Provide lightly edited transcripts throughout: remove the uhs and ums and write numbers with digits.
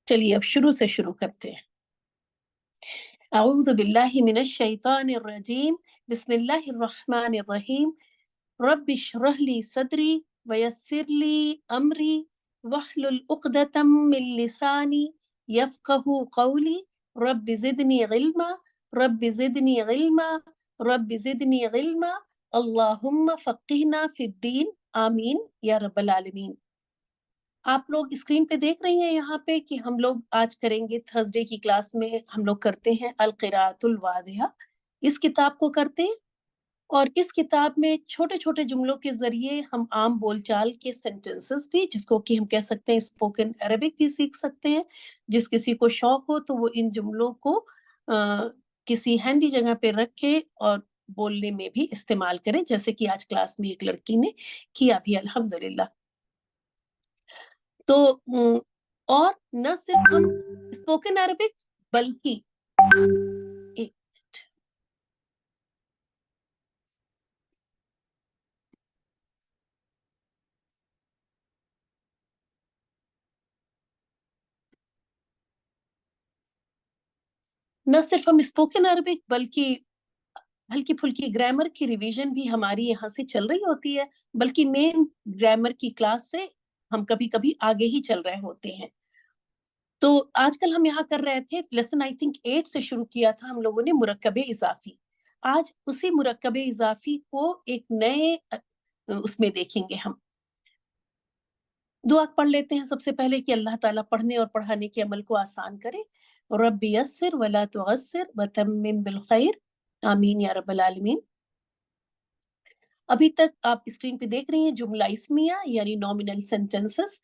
چلیے اب شروع کرتے ہیں. اعوذ باللہ من الشیطان الرجیم بسم اللہ الرحمن الرحیم رب اشرح لی صدری ویسر لی امری واحلل عقدۃ من لسانی یفقہوا قولی رب زدنی علما رب زدنی علما رب زدنی علما اللہم فقہنا فی الدین آمین یا رب العالمین. آپ لوگ اسکرین پہ دیکھ رہی ہیں یہاں پہ کہ ہم لوگ آج کریں گے تھرسڈے کی کلاس میں ہم لوگ کرتے ہیں القراءۃ الواضحہ. اس کتاب کو کرتے ہیں اور اس کتاب میں چھوٹے چھوٹے جملوں کے ذریعے ہم عام بول چال کے سینٹنسز بھی، جس کو کہ ہم کہہ سکتے ہیں اسپوکن عربک بھی سیکھ سکتے ہیں. جس کسی کو شوق ہو تو وہ ان جملوں کو کسی ہینڈی جگہ پہ رکھ کے اور بولنے میں بھی استعمال کریں، جیسے کہ آج کلاس میں ایک لڑکی نے کیا بھی الحمدللہ. تو اور نہ صرف ہم اسپوکن عربک بلکہ نہ صرف ہم اسپوکن عربک بلکہ ہلکی پھلکی گرامر کی ریویژن بھی ہماری یہاں سے چل رہی ہوتی ہے، بلکہ مین گرامر کی کلاس سے ہم کبھی کبھی آگے ہی چل رہے ہوتے ہیں. تو آج کل ہم یہاں کر رہے تھے لیسن آئی تھنک 8 سے شروع کیا تھا ہم لوگوں نے مرکب اضافی. آج اسی مرکب اضافی کو ایک نئے اس میں دیکھیں گے. ہم دعا پڑھ لیتے ہیں سب سے پہلے کہ اللہ تعالیٰ پڑھنے اور پڑھانے کے عمل کو آسان کرے. رب یسر ولا تعسر وتمم بالخیر آمین یا رب العالمین. ابھی تک آپ اسکرین پہ دیکھ رہی ہیں جملہ اسمیہ یعنی نومینل سینٹنسز.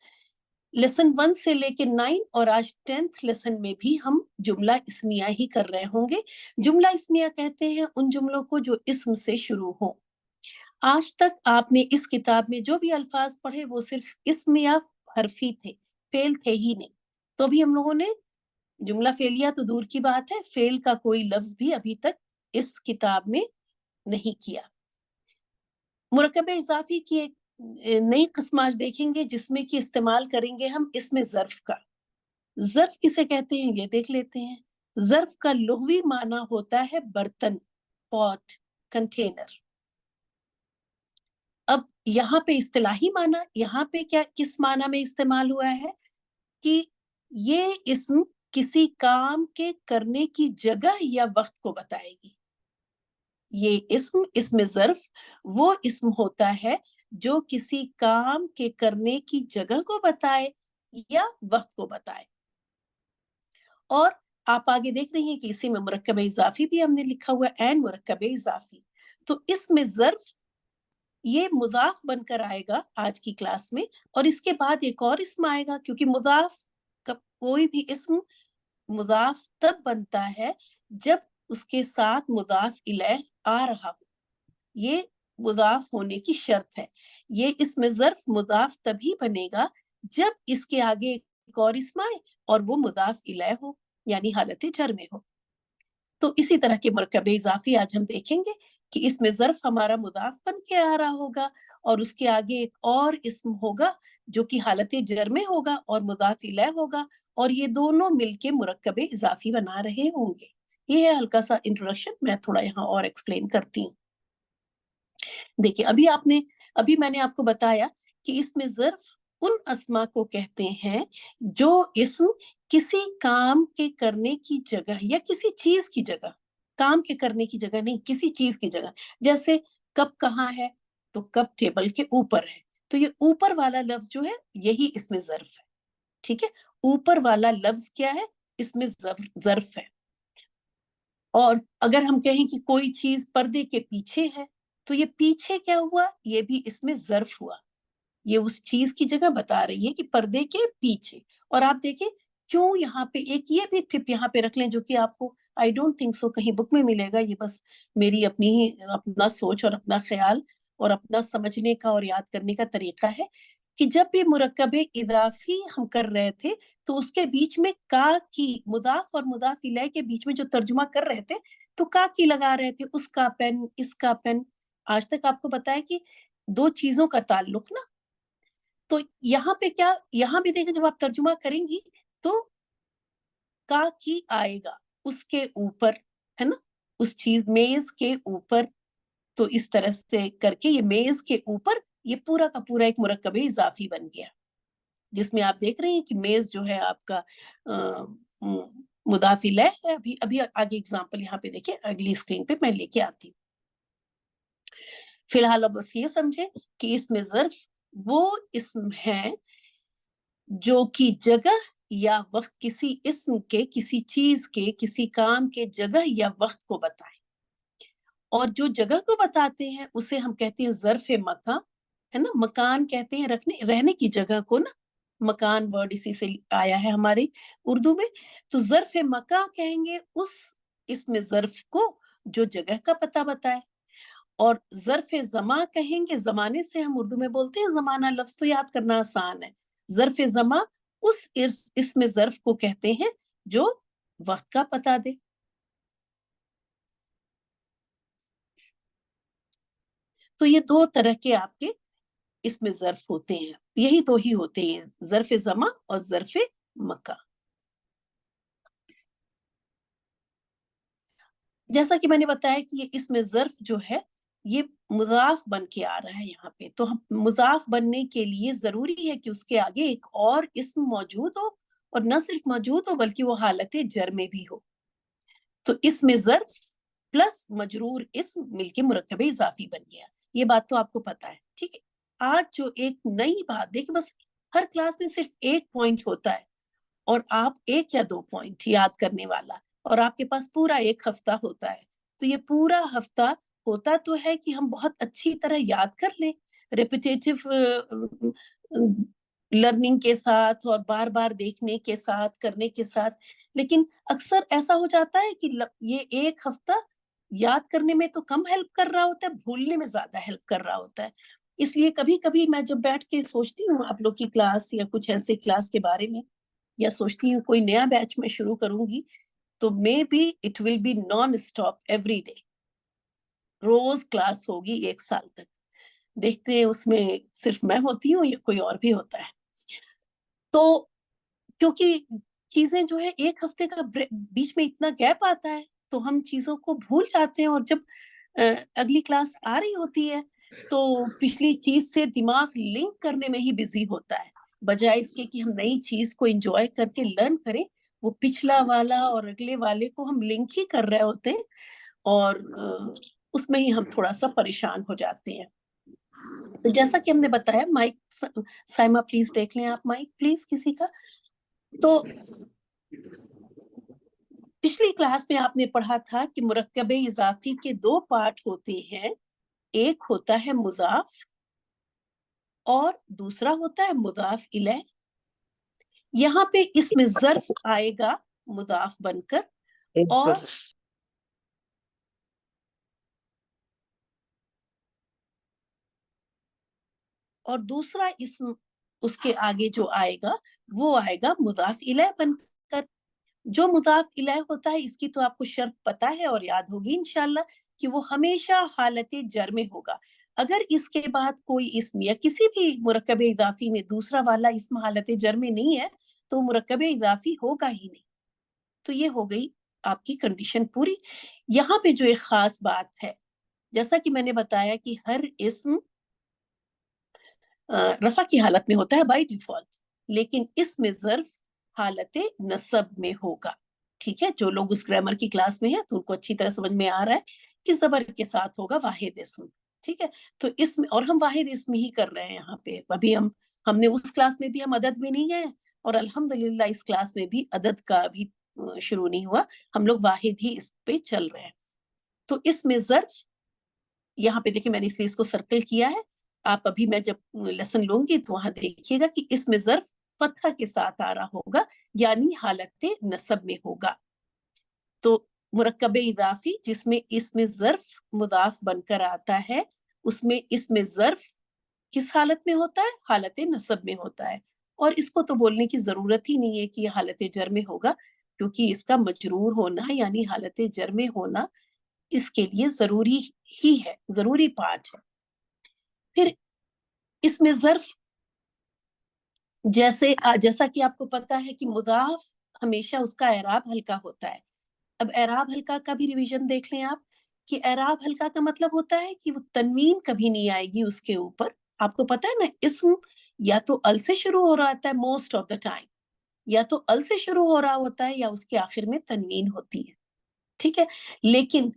لیسن 1 سے لے کے 9 اور آج 10th لیسن میں بھی ہم جملہ اسمیہ ہی کر رہے ہوں گے. جملہ اسمیہ کہتے ہیں ان جملوں کو جو اسم سے شروع ہوں. آج تک آپ نے اس کتاب میں جو بھی الفاظ پڑھے وہ صرف اسم یا حرفی تھے، فعل تھے ہی نہیں. تو ابھی ہم لوگوں نے جملہ فعلیہ تو دور کی بات ہے، فعل کا کوئی لفظ بھی ابھی تک اس کتاب میں نہیں کیا. مرکب اضافی کی ایک نئی قسم آج دیکھیں گے جس میں کہ استعمال کریں گے ہم اسم ظرف کا. ظرف کسے کہتے ہیں یہ دیکھ لیتے ہیں. ظرف کا لغوی معنی ہوتا ہے برتن، پاٹ، کنٹینر. اب یہاں پہ اصطلاحی معنی یہاں پہ کس معنی میں استعمال ہوا ہے کہ یہ اسم کسی کام کے کرنے کی جگہ یا وقت کو بتائے گی. یہ اسم ظرف وہ اسم ہوتا ہے جو کسی کام کے کرنے کی جگہ کو بتائے یا وقت کو بتائے. اور آپ آگے دیکھ رہی ہیں کہ اسی میں مرکب اضافی بھی ہم نے لکھا ہوا ہے، این مرکب اضافی. تو اس میں ظرف یہ مضاف بن کر آئے گا آج کی کلاس میں، اور اس کے بعد ایک اور اسم آئے گا، کیونکہ مضاف کا کوئی بھی اسم مضاف تب بنتا ہے جب اس کے ساتھ مضاف الیہ آ رہا ہو. یہ مضاف ہونے کی شرط ہے. یہ اسم ظرف مضاف تبھی بنے گا جب اس کے آگے ایک اور اسم آئے اور وہ مضاف الیہ ہو، یعنی حالت جر میں ہو. تو اسی طرح کے مرکب اضافی آج ہم دیکھیں گے کہ اس میں ظرف ہمارا مضاف بن کے آ رہا ہوگا اور اس کے آگے ایک اور اسم ہوگا جو کہ حالت جر میں ہوگا اور مضاف الیہ ہوگا، اور یہ دونوں مل کے مرکب اضافی بنا رہے ہوں گے. یہ ہے ہلکا سا انٹروڈکشن. میں تھوڑا یہاں اور ایکسپلین کرتی ہوں. دیکھیں ابھی میں نے آپ کو بتایا کہ اس میں ظرف ان اسما کو کہتے ہیں جو اسم کسی کام کے کرنے کی جگہ یا کسی چیز کی جگہ، کام کے کرنے کی جگہ نہیں، کسی چیز کی جگہ. جیسے کپ کہاں ہے؟ تو کپ ٹیبل کے اوپر ہے. تو یہ اوپر والا لفظ جو ہے یہی اس میں ظرف ہے. ٹھیک ہے، اوپر والا لفظ کیا ہے؟ اس میں ظرف ہے. اور اگر ہم کہیں کہ کوئی چیز پردے کے پیچھے ہے تو یہ پیچھے کیا ہوا؟ یہ بھی اس میں ظرف ہوا. یہ اس چیز کی جگہ بتا رہی ہے کہ پردے کے پیچھے. اور آپ دیکھیں کیوں یہاں پہ ایک یہ بھی ٹپ یہاں پہ رکھ لیں جو کہ آپ کو آئی ڈونٹ تھنک سو کہیں بک میں ملے گا. یہ بس میری اپنا سوچ اور اپنا خیال اور اپنا سمجھنے کا اور یاد کرنے کا طریقہ ہے کہ جب بھی مرکب اضافی ہم کر رہے تھے تو اس کے بیچ میں کا کی، مضاف اور مضاف الیہ کے بیچ میں جو ترجمہ کر رہے تھے تو کا کی لگا رہے تھے، اس کا پین، اس کا پین. آج تک آپ کو بتایا کہ دو چیزوں کا تعلق نا. تو यहाँ पे क्या, यहाँ भी देखिए जब आप तर्जुमा करेंगी तो का की आएगा उसके ऊपर, है ना, उस चीज मेज के ऊपर। तो इस तरह से करके ये मेज के ऊपर ये पूरा का पूरा एक मुरक्कब इजाफी बन गया, जिसमें आप देख रहे हैं कि मेज जो है आपका मुदाफ इलैह है। अभी अभी आगे एग्जांपल यहाँ पे देखिए, अगली स्क्रीन पे मैं लेके आती हूँ। फिलहाल अब बस ये समझे कि इसमें ज़र्फ वो इस्म है जो कि जगह या वक्त किसी इस्म के, किसी चीज के, किसी काम के जगह या वक्त को बताए, और जो जगह को बताते हैं उसे हम कहते हैं ज़र्फ मकान, है ना। मकान कहते हैं रखने रहने की जगह को ना, मकान वर्ड इसी से आया है हमारी उर्दू में। तो ज़र्फ मकान कहेंगे उस इसमें ज़र्फ को जो जगह का पता बताए, और ज़र्फ ज़मा कहेंगे, ज़माने से हम उर्दू में बोलते हैं, ज़माना लफ्ज़ तो याद करना आसान है। ज़र्फ ज़मा उस इसमें ज़र्फ को कहते हैं जो वक्त का पता दे। तो ये दो तरह के आपके इसमें ज़र्फ होते हैं, यही दो ही होते हैं, ज़र्फ ज़मा और ज़र्फ मका। जैसा कि मैंने बताया कि ये इसमें ज़र्फ जो है ये मुज़ाफ बन के आ रहा है यहाँ पे, तो हम मुज़ाफ बनने के लिए ज़रूरी है कि उसके आगे एक और इस्म मौजूद हो, और न सिर्फ मौजूद हो बल्कि वो हालत जर में भी हो। तो इसमें ज़र्फ प्लस मजरूर इस्म मिलके मुरक्कब इज़ाफ़ी बन गया। ये बात तो आपको पता है, ठीक है। आज जो एक नई बात देखिए, बस हर क्लास में सिर्फ एक पॉइंट होता है, और आप 1 या 2 पॉइंट याद करने वाला, और आपके पास पूरा 1 हफ्ता होता है। तो ये पूरा हफ्ता होता तो है कि हम बहुत अच्छी तरह याद कर लें, रिपिटेटिव लर्निंग के साथ और बार-बार देखने के साथ, करने के साथ। लेकिन अक्सर ऐसा हो जाता है कि ये 1 हफ्ता याद करने में तो कम हेल्प कर रहा होता है, भूलने में ज़्यादा हेल्प कर रहा होता है। इसलिए कभी-कभी मैं जब बैठ के सोचती हूँ आप लोग की क्लास या कुछ ऐसे क्लास के बारे में, या सोचती हूँ कोई नया बैच मैं शुरू करूंगी, तो may be it will be non stop every day, रोज क्लास होगी 1 साल तक। देखते हैं उसमें सिर्फ मैं होती हूँ या कोई और भी होता है। तो क्योंकि चीजें जो है 1 हफ्ते का बीच में इतना गैप आता है, तो हम चीजों को भूल जाते हैं, और जब अगली क्लास आ रही होती है तो पिछली चीज से दिमाग लिंक करने में ही बिजी होता है, बजाय इसके कि हम नई चीज को एंजॉय करके लर्न करें। वो पिछला वाला और अगले वाले को हम लिंक ही कर रहे होते हैं, और उसमें ही हम थोड़ा सा परेशान हो जाते हैं। तो जैसा कि हमने बताया, माइक साइमा प्लीज देख लें, आप माइक प्लीज किसी का। तो पिछली क्लास में आपने पढ़ा था कि मुरक्कब इजाफी के 2 पार्ट होते हैं, एक होता है मुजाफ और दूसरा होता है मुजाफ इलैह। यहाँ पे इसमें ज़र्फ आएगा मुजाफ बनकर, और दूसरा इसम उसके आगे जो आएगा वो आएगा मुजाफ इलैह बनकर। जो मुजाफ इलैह होता है इसकी तो आपको शर्त पता है और याद होगी इंशाल्लाह, कि वो हमेशा हालत जर में होगा। अगर इसके बाद कोई इस्म या किसी भी मुरक्कब इजाफी में दूसरा वाला इस्म हालत जर में नहीं है, तो मुरक्कब इजाफी होगा ही नहीं। तो ये हो गई आपकी कंडीशन पूरी। यहाँ पे जो एक खास बात है, जैसा कि मैंने बताया कि हर इस्म रफा की हालत में होता है बाय डिफॉल्ट, लेकिन इसमें ज़र्फ हालत नसब में होगा। ठीक है, जो लोग उस ग्रामर की क्लास में है तो उनको अच्छी तरह समझ में आ रहा है कि ज़बर के साथ होगा वाहिद इस्म। ठीक है, तो इसमें, और हम वाहिद इस्म ही कर रहे हैं यहाँ पे। अभी हमने उस क्लास में भी हम अदद में नहीं गए, और अल्हम्दुलिल्लाह इस क्लास में भी अदद का अभी शुरू नहीं हुआ, हम लोग वाहिद ही इस पे चल रहे हैं। तो इसमें ज़र्फ, यहाँ पे देखिए मैंने इसलिए इसको सर्कल किया है, आप अभी मैं जब लेसन लूंगी तो वहां देखिएगा कि इसमें ज़र्फ फतहा के साथ आ रहा होगा, यानी हालत नसब में होगा। तो मुरक्कब इजाफी जिसमें इसमें ज़र्फ मुदाफ बनकर आता है, उसमें इसमें ज़र्फ किस हालत में होता है? हालत नसब में होता है। और इसको तो बोलने की जरूरत ही नहीं है कि यह हालत जर में होगा, क्योंकि इसका मजरूर होना यानी हालत जर में होना इसके लिए जरूरी ही है, जरूरी पार्ट है। फिर इसमें ज़र्फ جیسے جیسا کہ آپ کو پتا ہے کہ مضاف ہمیشہ اس کا اعراب ہلکا ہوتا ہے. اب اعراب ہلکا کا بھی ریویژن دیکھ لیں آپ کہ اعراب ہلکا کا مطلب ہوتا ہے کہ وہ تنوین کبھی نہیں آئے گی اس کے اوپر. آپ کو پتا ہے نا اسم یا تو ال سے شروع ہو رہا ہے موسٹ آف دا ٹائم, یا تو ال سے شروع ہو رہا ہوتا ہے یا اس کے آخر میں تنوین ہوتی ہے. ٹھیک ہے, لیکن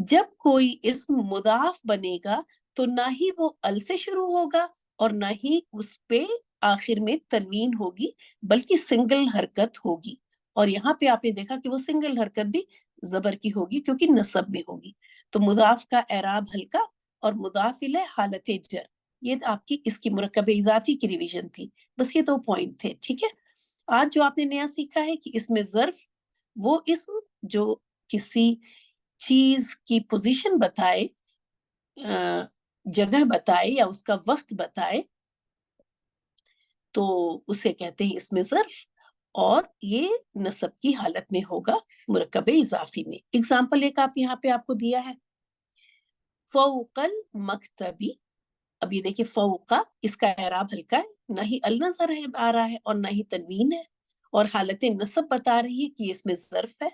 جب کوئی اسم مضاف بنے گا تو نہ ہی وہ ال سے شروع ہوگا اور نہ ہی اس پہ آخر میں تنوین ہوگی, بلکہ سنگل حرکت ہوگی. اور یہاں پہ آپ نے دیکھا کہ وہ سنگل حرکت بھی زبر کی ہوگی کیونکہ نصب میں ہوگی. تو مضاف کا اعراب ہلکا اور مضاف الیہ حالت جر. یہ آپ کی اس کی مرکب اضافی کی ریویژن تھی. بس یہ 2 پوائنٹ تھے. ٹھیک ہے, آج جو آپ نے نیا سیکھا ہے کہ اس میں ظرف وہ اسم جو کسی چیز کی پوزیشن بتائے, جگہ بتائے یا اس کا وقت بتائے, تو اسے کہتے ہیں اسم ظرف, اور یہ نصب کی حالت میں ہوگا مرکب اضافی میں. اگزامپل ایک آپ یہاں پہ آپ کو دیا ہے, فوق المکتبی. اب یہ دیکھیں فوقا, اس کا اعراب ہلکا ہے, نہ ہی ال نظر آ رہا ہے اور نہ ہی تنوین ہے, اور حالت نصب بتا رہی ہے کہ اس میں ظرف ہے.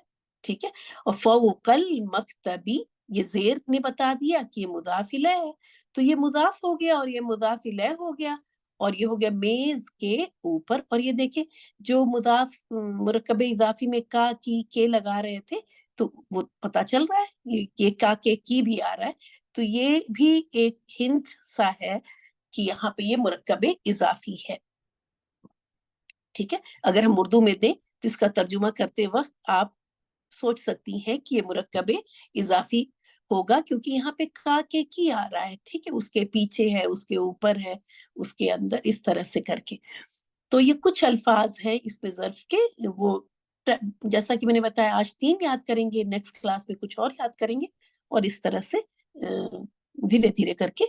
ٹھیک ہے, اور فوق المکتبی یہ زیر نے بتا دیا کہ یہ مضاف الیہ ہے, تو یہ مضاف ہو گیا اور یہ مضاف الیہ ہو گیا, اور یہ ہو گیا میز کے اوپر. اور یہ دیکھیں جو مضاف مرکب اضافی میں کا کی کے لگا رہے تھے تو وہ پتا چل رہا ہے یہ کا کے کی بھی آ رہا ہے. تو یہ بھی ایک ہنٹ سا ہے کہ یہاں پہ یہ مرکب اضافی ہے. ٹھیک ہے, اگر ہم اردو میں دیں تو اس کا ترجمہ کرتے وقت آپ سوچ سکتی ہیں کہ یہ مرکب اضافی ہوگا کیونکہ یہاں پہ کا کے کی آ رہا ہے. ٹھیک ہے, اس کے پیچھے ہے, اس کے اوپر ہے, اس کے اندر, اس طرح سے کر کے. تو یہ کچھ الفاظ ہیں اس میں ظرف کے, وہ جیسا کہ میں نے بتایا آج 3 یاد کریں گے, نیکسٹ کلاس میں کچھ اور یاد کریں گے, اور اس طرح سے دھیرے دھیرے کر کے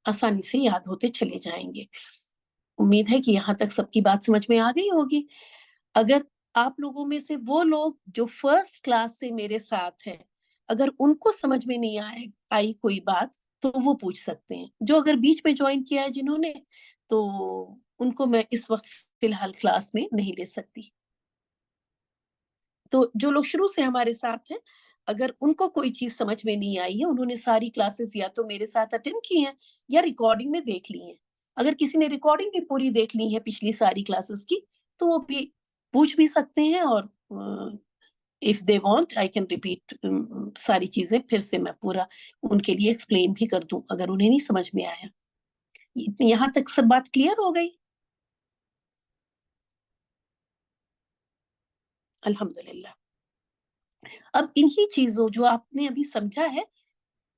آسانی سے یاد ہوتے چلے جائیں گے. امید ہے کہ یہاں تک سب کی بات سمجھ میں آ گئی ہوگی. اگر آپ لوگوں میں سے وہ لوگ جو فرسٹ کلاس سے میرے ساتھ ہیں, اگر ان کو سمجھ میں نہیں آئی کوئی بات تو وہ پوچھ سکتے ہیں. جو اگر بیچ میں جوائن کیا ہے جنہوں نے, تو ان کو میں اس وقت فی الحال کلاس میں نہیں لے سکتی. تو جو لوگ شروع سے ہمارے ساتھ ہیں, اگر ان کو کوئی چیز سمجھ میں نہیں آئی ہے, انہوں نے ساری کلاسز یا تو میرے ساتھ اٹینڈ کی ہیں یا ریکارڈنگ میں دیکھ لی ہیں. اگر کسی نے ریکارڈنگ بھی پوری دیکھ لی ہے پچھلی ساری کلاسز کی تو وہ بھی پوچھ بھی سکتے ہیں, اور if they want I can repeat ساری چیزیں پھر سے میں پورا ان کے لیے ایکسپلین بھی کر دوں اگر انہیں نہیں سمجھ میں آیا. یہاں تک سب بات کلیئر ہو گئی؟ الحمدللہ. اب انہی چیزوں جو آپ نے ابھی سمجھا ہے,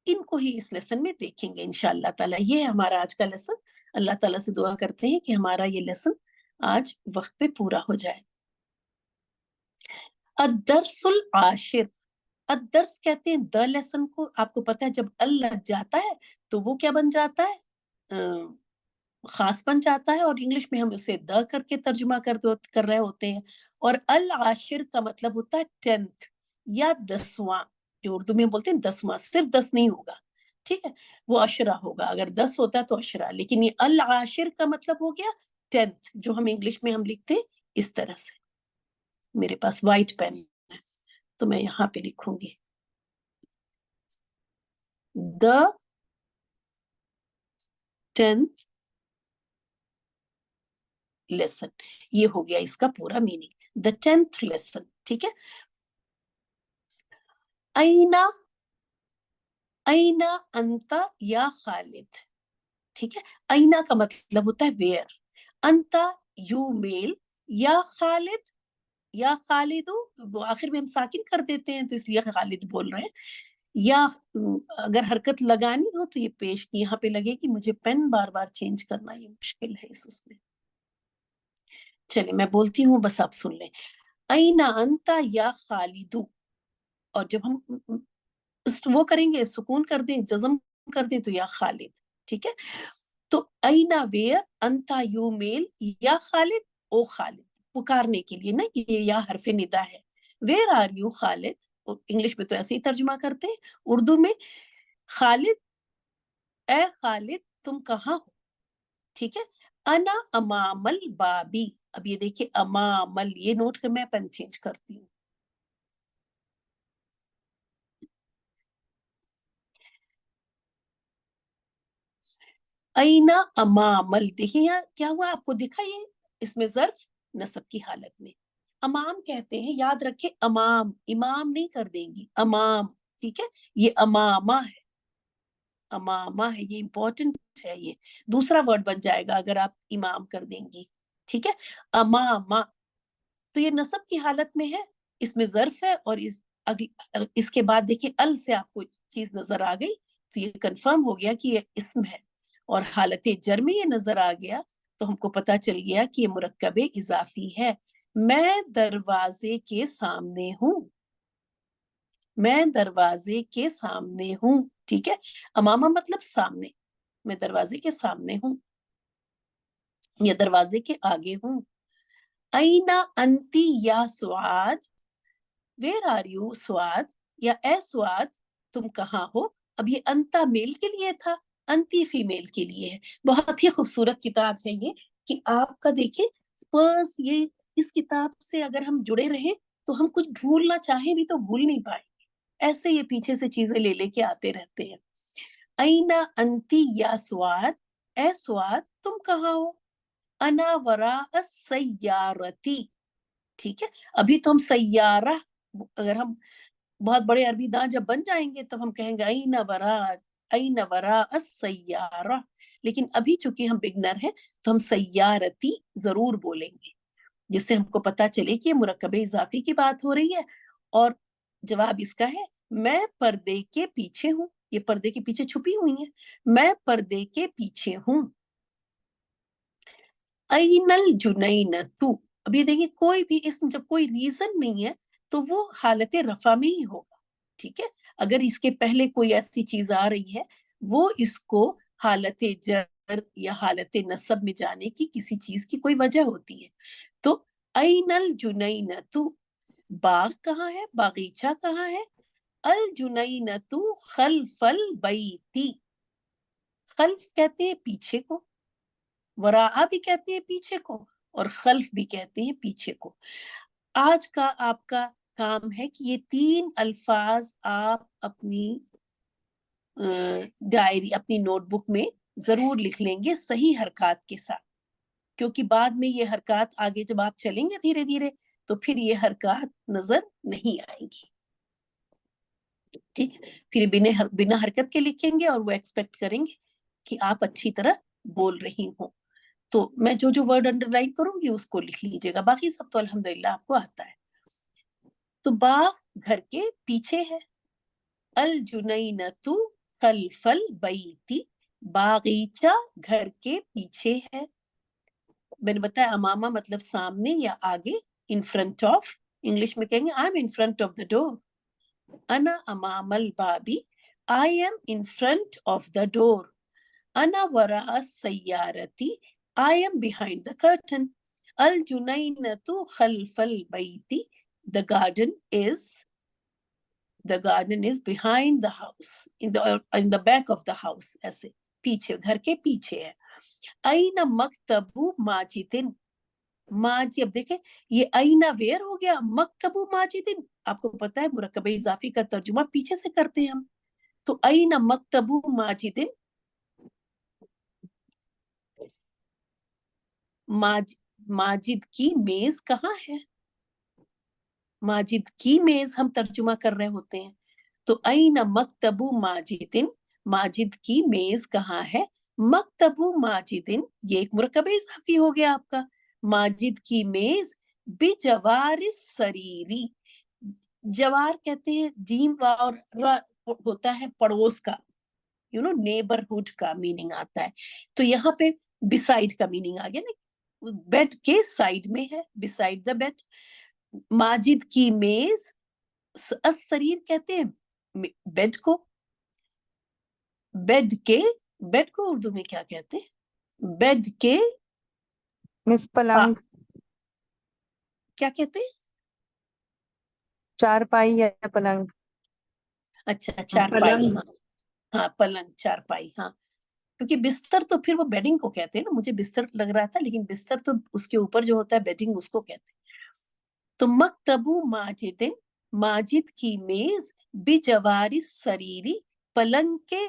ان کو ہی اس لیسن میں دیکھیں گے انشاءاللہ تعالیٰ. یہ ہمارا آج کا لیسن. اللہ تعالیٰ سے دعا کرتے ہیں کہ ہمارا یہ لیسن آج وقت پہ پورا ہو جائے. الدرس العاشر, الدرس کہتے ہیں دا لیسن کو. آپ کو پتا ہے جب ال لگ جاتا ہے تو وہ کیا بن جاتا ہے, خاص بن جاتا ہے, اور انگلش میں ہم اسے دا کر کے ترجمہ کر رہے ہوتے ہیں. اور العاشر کا مطلب ہوتا ہے 10th یا 10واں, جو اردو میں بولتے ہیں 10واں. صرف 10 نہیں ہوگا, ٹھیک ہے, وہ عشرہ ہوگا. اگر 10 ہوتا ہے تو عشرہ, لیکن یہ العاشر کا مطلب ہو گیا 10th, جو ہم انگلش میں ہم لکھتے ہیں اس طرح سے. میرے پاس وائٹ پین ہے تو میں یہاں پہ لکھوں گی the 10th لیسن. یہ ہو گیا اس کا پورا میننگ, the 10th لیسن. ٹھیک ہے. اینا, اینا انتا یا خالد. ٹھیک ہے, اینا کا مطلب ہوتا ہے ویئر, انتا یو میل, یا خالد یا خالدو, وہ آخر میں ہم ساکن کر دیتے ہیں تو اس لیے خالد بول رہے ہیں. یا اگر حرکت لگانی ہو تو یہ پیش کی یہاں پہ لگے گی. مجھے پین بار بار چینج کرنا یہ مشکل ہے اس میں. چلے میں بولتی ہوں, بس آپ سن لیں. اینا انتا یا خالدو, اور جب ہم وہ کریں گے سکون کر دیں, جزم کر دیں تو یا خالد. ٹھیک ہے, تو اینا ویئر, انتا یو میل, یا خالد او خالد, پکارنے کے لیے نا, یہ یا حرف ندا ہے. Where are you Khalid, English میں تو ایسے ہی ترجمہ کرتے ہیں. اردو میں خالد, اے خالد تم کہاں ہو. ٹھیک ہے, अना अमामल बाबी, अब ये देखिए अमामल, ये नोट कर, मैं पेन चेंज करती हूँ। ऐना अमामल, देखिए यहाँ क्या हुआ, आपको दिखा ये, इसमें ज़र्फ नस्ब की हालत में अमाम कहते हैं, याद रखे अमाम, इमाम नहीं कर देंगी, अमाम, ठीक है, ये अमामा है, अमामा है, ये इंपॉर्टेंट है, ये दूसरा वर्ड बन जाएगा अगर आप इमाम कर देंगी, ठीक है, अमामा। तो ये नस्ब की हालत में है, इसमें ज़र्फ है, और इसके बाद देखिए अल से आपको चीज नजर आ गई, तो ये कंफर्म हो गया कि ये इस्म है, और हालत जर में ये नजर आ गया, तो हमको पता चल गया कि ये मुरक्कब इजाफी है। मैं दरवाजे के सामने हूँ, मैं दरवाजे के सामने हूँ, ठीक है, अमामा मतलब सामने, मैं दरवाजे के सामने हूँ या दरवाजे के आगे हूँ। ऐना अंती या सुआद, वेर आर यू स्वाद, या ए स्वाद तुम कहाँ हो। अब ये अंता मेल के लिए था, अंती फीमेल के लिए है। बहुत ही खूबसूरत किताब है ये, कि आपका देखिए बस ये, इस किताब से अगर हम जुड़े रहे तो हम कुछ भूलना चाहें भी तो भूल नहीं पाएंगे, ऐसे ये पीछे से चीजें ले लेके आते रहते हैं। ऐना अंती या स्वाद, ए स्वाद तुम कहाँ हो, अना वरा सैयारती, ठीक है, अभी तो हम सैयारा, अगर हम बहुत बड़े अरबी दां जब बन जाएंगे तब हम कहेंगे ऐन वरा सैयारा, लेकिन अभी चूंकि हम बिगनर हैं तो हम सैयारती जरूर बोलेंगे, जिससे हमको पता चले कि ये मुरक्कब इजाफी की बात हो रही है। और जवाब इसका है मैं पर्दे के पीछे हूँ, ये पर्दे के पीछे छुपी हुई है, मैं पर्दे के पीछे हूँ। ऐनल जुनैनतु, अभी देखिए कोई भी इसमें जब कोई रीजन नहीं है तो वो हालत रफा में ही होगा, ठीक है, अगर इसके पहले कोई ऐसी चीज आ रही है वो इसको हालत जर या हालत नसब में जाने की किसी चीज की कोई वजह होती है। तो ऐनल जुनैनतु, बाग कहाँ है, बागीचा कहाँ है, अल जुनैनतु खल्फल बैती, खल्फ कहते हैं पीछे को, वराआ भी कहते हैं पीछे को, और खल्फ भी कहते हैं पीछे को। आज का आपका काम है कि ये तीन अल्फाज आप अपनी डायरी, अपनी नोटबुक में जरूर लिख लेंगे सही हरकत के साथ, क्योंकि बाद में ये हरकत आगे जब आप चलेंगे धीरे धीरे तो फिर ये हरकत नजर नहीं आएंगी, ठीक है, फिर बिना हरकत के लिखेंगे और वो एक्सपेक्ट करेंगे कि आप अच्छी तरह बोल रही हो। तो मैं जो जो वर्ड अंडरलाइन करूंगी उसको लिख लीजिएगा, बाकी सब तो अल्हम्दुलिल्लाह आपको आता है। तो बाग घर के पीछे है, अल जुनैनतु खल्फल बैती, बागीचा घर के पीछे है। मैंने बताया अमामा मतलब सामने या आगे, इन फ्रंट ऑफ, इंग्लिश में कहेंगे I am in front of the door, अना अमामल बाबी, I am in front of the door, अना वरा सैयारती, I am behind the curtain, अल जुनैनतु खल्फल बैती, the garden is the garden is behind the house, in the back of the house, ऐसे पीछे, घर के पीछे है। ऐना मकतबु माजिदिन, माजी, अब देखे ये ऐना वेयर हो गया, मकतबु माजिदिन, आपको पता है मुरक्कब इजाफी का तर्जुमा पीछे से करते हैं हम, तो ऐना मकतबु माजिदिन, माजिद की मेज कहाँ है, माजिद की मेज हम तर्जुमा कर रहे होते हैं, तो ऐना मकतबु माजिदिन, माजिद की मेज कहाँ है, मकतबु माजिदिन, ये एक मुरक्कब इजाफी हो गया आपका, माजिद की मेज बिजवारिस सरीरी, जवार कहते हैं जीम और होता है पड़ोस का, नेबरहुड का मीनिंग आता है, तो यहाँ पे बिसाइड का मीनिंग आ गया ना, बेड के साइड में है, बिसाइड द बेड। माजिद की मेज, शरीर कहते हैं बेड को, बेड के, बेड को उर्दू में क्या कहते हैं, बेड के, मिस पलंग, क्या कहते हैं, चारपाई या पलंग, अच्छा चारपाई, पलंग। हाँ हाँ पलंग चारपाई, हाँ क्योंकि बिस्तर तो फिर वो बेडिंग को कहते हैं ना, मुझे बिस्तर लग रहा था, लेकिन बिस्तर तो उसके ऊपर जो होता है बेडिंग, उसको कहते हैं। तो मकतबु माजिदिन, माजिद की मेज, बिजवारी सरीरी, पलंग के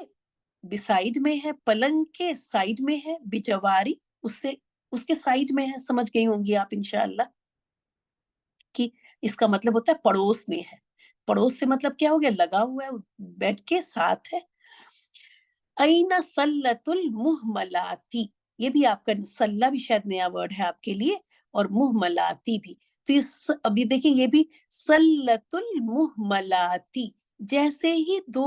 बिसाइड में है, पलंग के साइड में है, बिजवारी उससे उसके साइड में है, समझ गई होंगी आप इंशाअल्लाह कि इसका मतलब होता है पड़ोस में है। पड़ोस से मतलब क्या हो गया, लगा हुआ है, बेड के साथ है। ऐना सल्लतुल मुहमलाती, ये भी आपका सल्ला भी शायद नया वर्ड है आपके लिए, और मुहमलाती भी। तो इस अभी देखिए ये भी सल्लतुल मुहमलाती, जैसे ही दो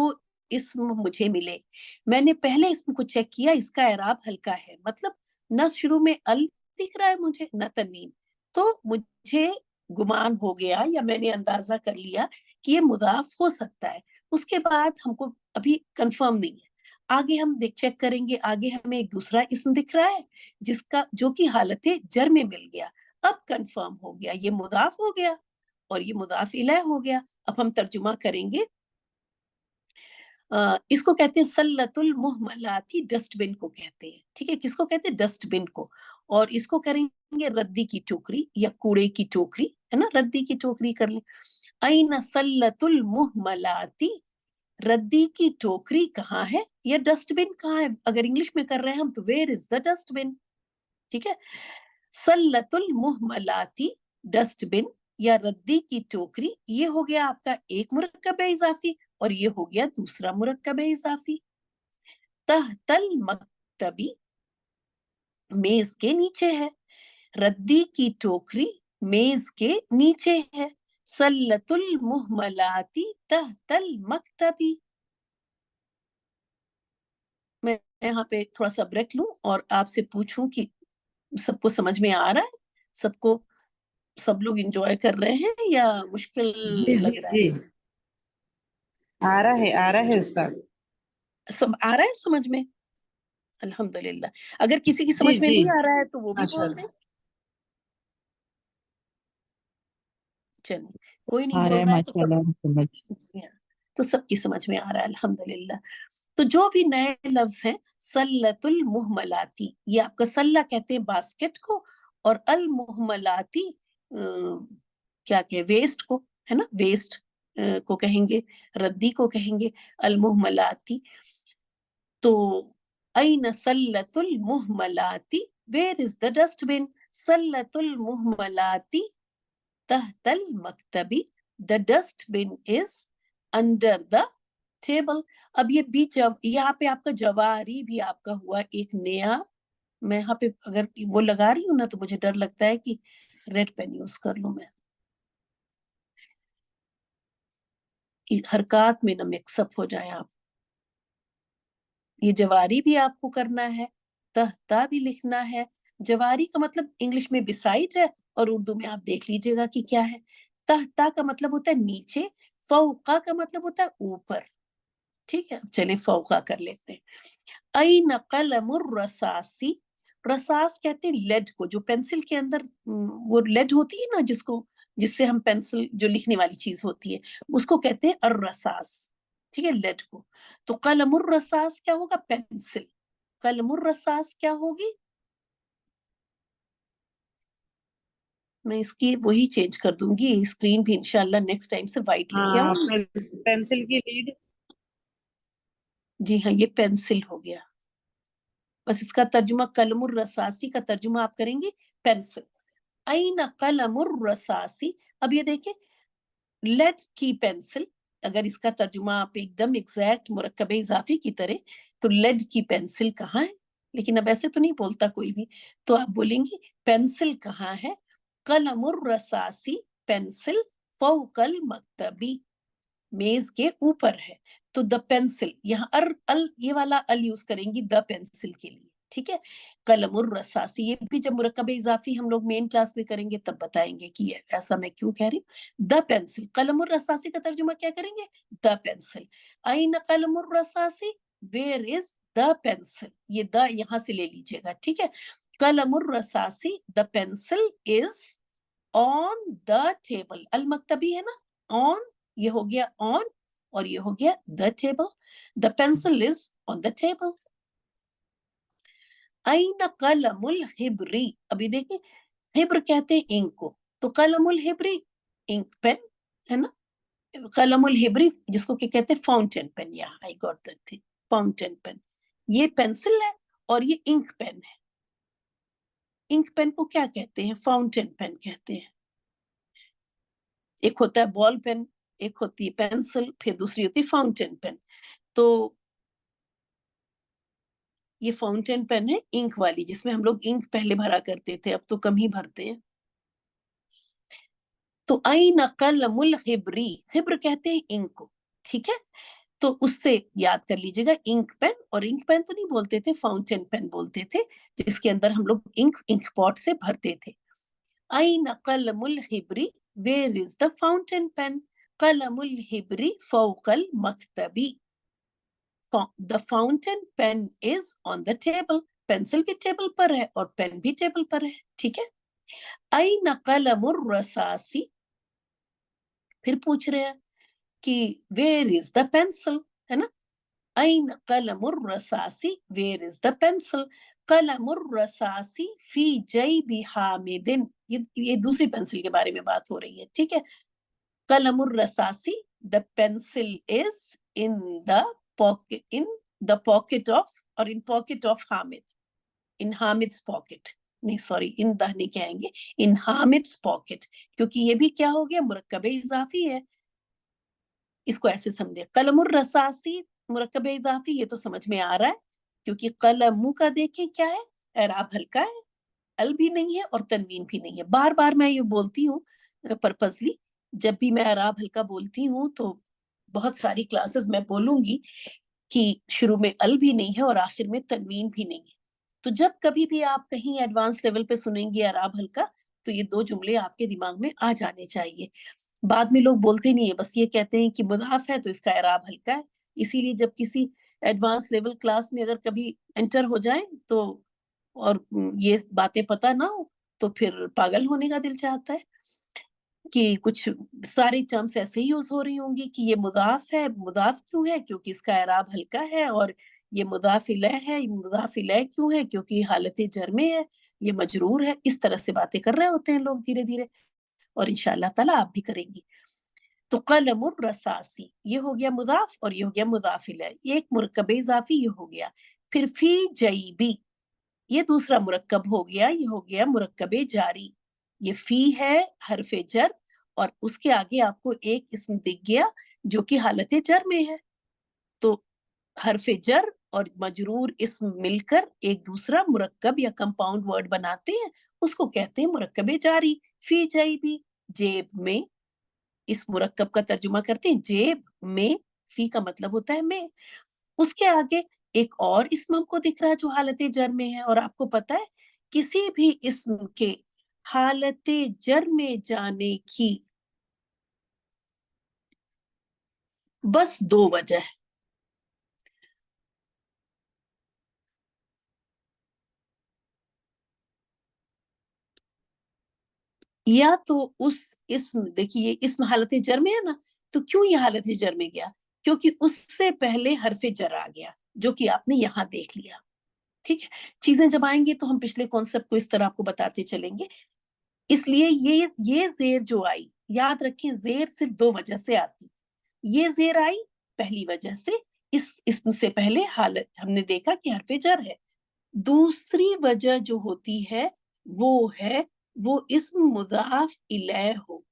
इसम मुझे मिले, मैंने पहले इसम को चेक किया, इसका एराब हल्का है, मतलब न शुरू में अल दिख रहा है मुझे न तनवीन, तो मुझे गुमान हो गया या मैंने अंदाजा कर लिया कि ये मुदाफ हो सकता है। उसके बाद हमको अभी कंफर्म नहीं है, आगे हम चेक करेंगे, आगे हमें एक दूसरा इसम दिख रहा है जिसका जो कि हालत जर में मिल गया, अब कंफर्म हो गया ये मुदाफ हो गया और ये मुदाफ इलैह हो गया। अब हम तर्जुमा करेंगे, इसको कहते हैं सल्लतुल मुहमलाती, डस्टबिन को कहते हैं, ठीक है, किसको कहते हैं, डस्टबिन को। और इसको करेंगे रद्दी की टोकरी या कूड़े की टोकरी, है ना, रद्दी की टोकरी कर लें। ऐन सल्लतुल मुहमलाती, रद्दी की टोकरी कहाँ है या डस्टबिन कहाँ है, अगर इंग्लिश में कर रहे हैं हम तो वेयर इज द डस्टबिन, ठीक है। सल्लतुल मुहमलाती, डस्टबिन या रद्दी की टोकरी, ये हो गया आपका एक मुरक्कब इजाफी और ये हो गया दूसरा मुरक्कब इजाफी। तहतल मक्तबी, मेज के नीचे है, रद्दी की टोकरी मेज के नीचे है, सल्लतुल मुहमलाती तहतल मक्तबी। मैं यहाँ पे थोड़ा सा ब्रेक लूं और आपसे पूछूं कि सबको समझ में आ रहा है, सबको, सब लोग एंजॉय कर रहे हैं या मुश्किल जी जी लग रहा जी, है? आ रहा है उस्ताद। सब आ रहा है समझ में? अल्हम्दुलिल्लाह। अगर किसी की जी समझ में जी, नहीं आ रहा है तो वो भी बोल दे। माशाल्लाह। चलिए, कोई नहीं आ रहा बोल है रहा है तो सब, माशाल्लाह समझ। जी हाँ, तो सबकी समझ में आ रहा है अल्हम्दुलिल्लाह। तो जो भी नए लफ्ज हैं, सल्लतुल मुहमलाती, ये आपका सल्ला कहते हैं बास्केट को, और अल मुहमलाती क्या कहे, वेस्ट को, है ना, वेस्ट को कहेंगे, रद्दी को कहेंगे, अल मुहमलाती। तो ऐन सल्लतुल मुहमलाती, वेयर इज द डस्टबिन, सल्लतुल मुहमलाती तहतल मकतबी, the dustbin is under the table. अब ये बीच, यहाँ पे आपका जवारी भी आपका हुआ एक नया, मैं यहाँ पे अगर वो लगा रही हूँ ना तो मुझे डर लगता है कि रेड पेन यूज कर लूं मैं, कि हरकत में ना मिक्सअप हो जाए आप। ये जवारी भी आपको करना है, तहता भी लिखना है। जवारी का मतलब इंग्लिश में बिसाइड है और उर्दू में आप देख लीजिएगा कि क्या है। तहता का मतलब होता है नीचे, फौका का मतलब होता है ऊपर, ठीक है। चलिए फौका कर लेते हैं। ऐन कलमुर रसासी, रसास कहते हैं लेड को, जो पेंसिल के अंदर वो लेड होती है ना, जिसको, जिससे हम पेंसिल, जो लिखने वाली चीज होती है, उसको कहते हैं अर रसास, ठीक है, लेड को। तो कलमुर रसास क्या होगा, पेंसिल। कलमुर रसास क्या होगी, मैं इसकी वही चेंज कर दूंगी, स्क्रीन भी इंशाल्लाह नेक्स्ट टाइम से व्हाइट लेके हाँ, आऊंगी। पेंसिल की लीड। जी हाँ, ये पेंसिल हो गया। बस इसका तर्जुमा, कलमुर रसासी का तर्जुमा आप करेंगे पेंसिल। ऐन कलमुर रसासी, अब ये देखिए, लेड की पेंसिल, अगर इसका तर्जुमा आप एकदम एग्जैक्ट मुरक्कब इजाफी की तरह, तो लेड की पेंसिल कहाँ है, लेकिन अब ऐसे तो नहीं बोलता कोई भी, तो आप बोलेंगे पेंसिल कहाँ है, कलमुर रसासी, पेंसिल, फौकल मक्तबी, मेज के ऊपर है। तो द पेंसिल, यहाँ अर अल, ये वाला अल यूज करेंगी द पेंसिल के लिए, ठीक है। कलमुर रसासी, ये भी जब मुरक्कब इजाफी हम लोग मेन क्लास में करेंगे तब बताएंगे कि ऐसा मैं क्यों कह रही हूँ। द पेंसिल, कलमुर रसासी का तर्जुमा क्या करेंगे, द पेंसिल। ऐन कलमुर रसासी, वेयर इज द पेंसिल, ये द यहाँ से ले लीजिएगा, ठीक है। कलमुर रसासी, the pencil is on the table, अल मक्तबी है ना, ऑन, ये हो गया ऑन और ये हो गया the table, the pencil is on the table. ऐन कलमुल हिब्री, अभी देखिए हिब्र कहते हैं इंक को, तो कलमुल हिब्री इंक पेन है ना, कलमुल हिब्री जिसको क्या कहते हैं फाउंटेन पेन, या I got that thing, fountain pen. ये पेंसिल है और ये इंक पेन है। इंक पेन को क्या कहते हैं? फाउंटेन पेन कहते हैं। एक होता है बॉल पेन, एक होती है पेंसिल, फिर दूसरी होती है फाउंटेन पेन। तो ये फाउंटेन पेन है इंक वाली, जिसमें हम लोग इंक पहले भरा करते थे, अब तो कम ही भरते हैं। तो ऐन कलमुल हिब्री, हिब्र कहते हैं इंक को, ठीक है। तो उससे याद कर लीजिएगा इंक पेन, और इंक पेन तो नहीं बोलते थे, फाउंटेन पेन बोलते थे, जिसके अंदर हम लोग इंक पॉट से भरते थे। ऐन कलमुल हिब्री, where is the fountain pen? कलमुल हिब्री फौकल मकतबी, the fountain pen is on the table, pencil भी टेबल पर है और पेन भी टेबल पर है, ठीक है। ऐन कलमुर रसासी, फिर पूछ रहे हैं कि वेयर इज द पेंसिल, है ना। ऐन कलमुर रसासी, वेयर इज द पेंसिल? कलमुर रसासी फी जैबी हामिदिन, ये दूसरी पेंसिल के बारे में बात हो रही है, ठीक है। कलमुर रसासी, the pencil is in the pocket of, और in pocket of Hamid, in Hamid's pocket, नहीं सॉरी, इन द नहीं कहेंगे, इन हामिद्स पॉकेट, क्योंकि ये भी क्या हो गया, मुरक्कबे इजाफी है। इसको ऐसे समझे, कलमुर रसासी मुरक्कबे इजाफी, ये तो समझ में आ रहा है, क्योंकि कलमू का देखें क्या है, एराब हल्का है, अल भी नहीं है और तनवीन भी नहीं है। बार बार मैं ये बोलती हूँ पर्पसली, जब भी मैं एराब हल्का बोलती हूँ तो बहुत सारी क्लासेस में बोलूंगी कि शुरू में अल भी नहीं है और आखिर में तनवीन भी नहीं है। तो जब कभी भी आप कहीं एडवांस लेवल पे सुनेंगे एराब हल्का, तो ये दो जुमले आपके दिमाग में आ जाने चाहिए। बाद में लोग बोलते नहीं है, बस ये कहते हैं कि मुदाफ है तो इसका एराब हल्का है। इसीलिए जब किसी एडवांस लेवल क्लास में अगर कभी एंटर हो जाए तो, और ये बातें पता ना हो, तो फिर पागल होने का दिल चाहता है कि कुछ सारी टर्म्स ऐसे ही यूज हो रही होंगी कि ये मुदाफ है, मुदाफ क्यों है? क्योंकि इसका एराब हल्का है, और ये मुदाफ इलैह है, ये मुदाफ इलैह क्यों है? क्योंकि हालत जर में है, ये मजरूर है। इस तरह से बातें कर रहे होते हैं लोग धीरे धीरे, और इंशाअल्लाह ताला आप भी करेंगी। तो कलमुर रसासी, ये हो गया मुदाफ और ये हो गया मुदाफ इलैह, ये एक मुरक्कब इजाफी ये हो गया। फिर फी जैबी, ये दूसरा मुरक्कब हो गया, ये हो गया मुरक्कब जारी। ये फी है हरफे जर, और उसके आगे आपको एक इसम दिख गया जो कि हालत जर में है। तो हरफे जर और मजरूर इसम मिलकर एक दूसरा मुरक्कब या कंपाउंड वर्ड बनाते हैं, उसको कहते हैं मुरक्कब जारी। फी जैबी, जेब में, इस मुरक्कब का तर्जुमा करते हैं जेब में, फी का मतलब होता है में। उसके आगे एक और इस्म हमको दिख रहा है जो हालत जर में है, और आपको पता है किसी भी इस्म के हालत जर में जाने की बस दो वजह है। या तो उस इस्म, देखिए इस्म हालत जर में है ना, तो क्यों ये हालत जर में गया? क्योंकि उससे पहले हरफे जर आ गया, जो कि आपने यहां देख लिया, ठीक है। चीजें जब आएंगी तो हम पिछले कॉन्सेप्ट को इस तरह आपको बताते चलेंगे। इसलिए ये जेर जो आई, याद रखें जेर सिर्फ दो वजह से आती। ये जेर आई पहली वजह से, इस इसम से पहले हालत हमने देखा कि हरफे जर है। दूसरी वजह जो होती है वो है वो इस्म मुदाफ इलैह हो।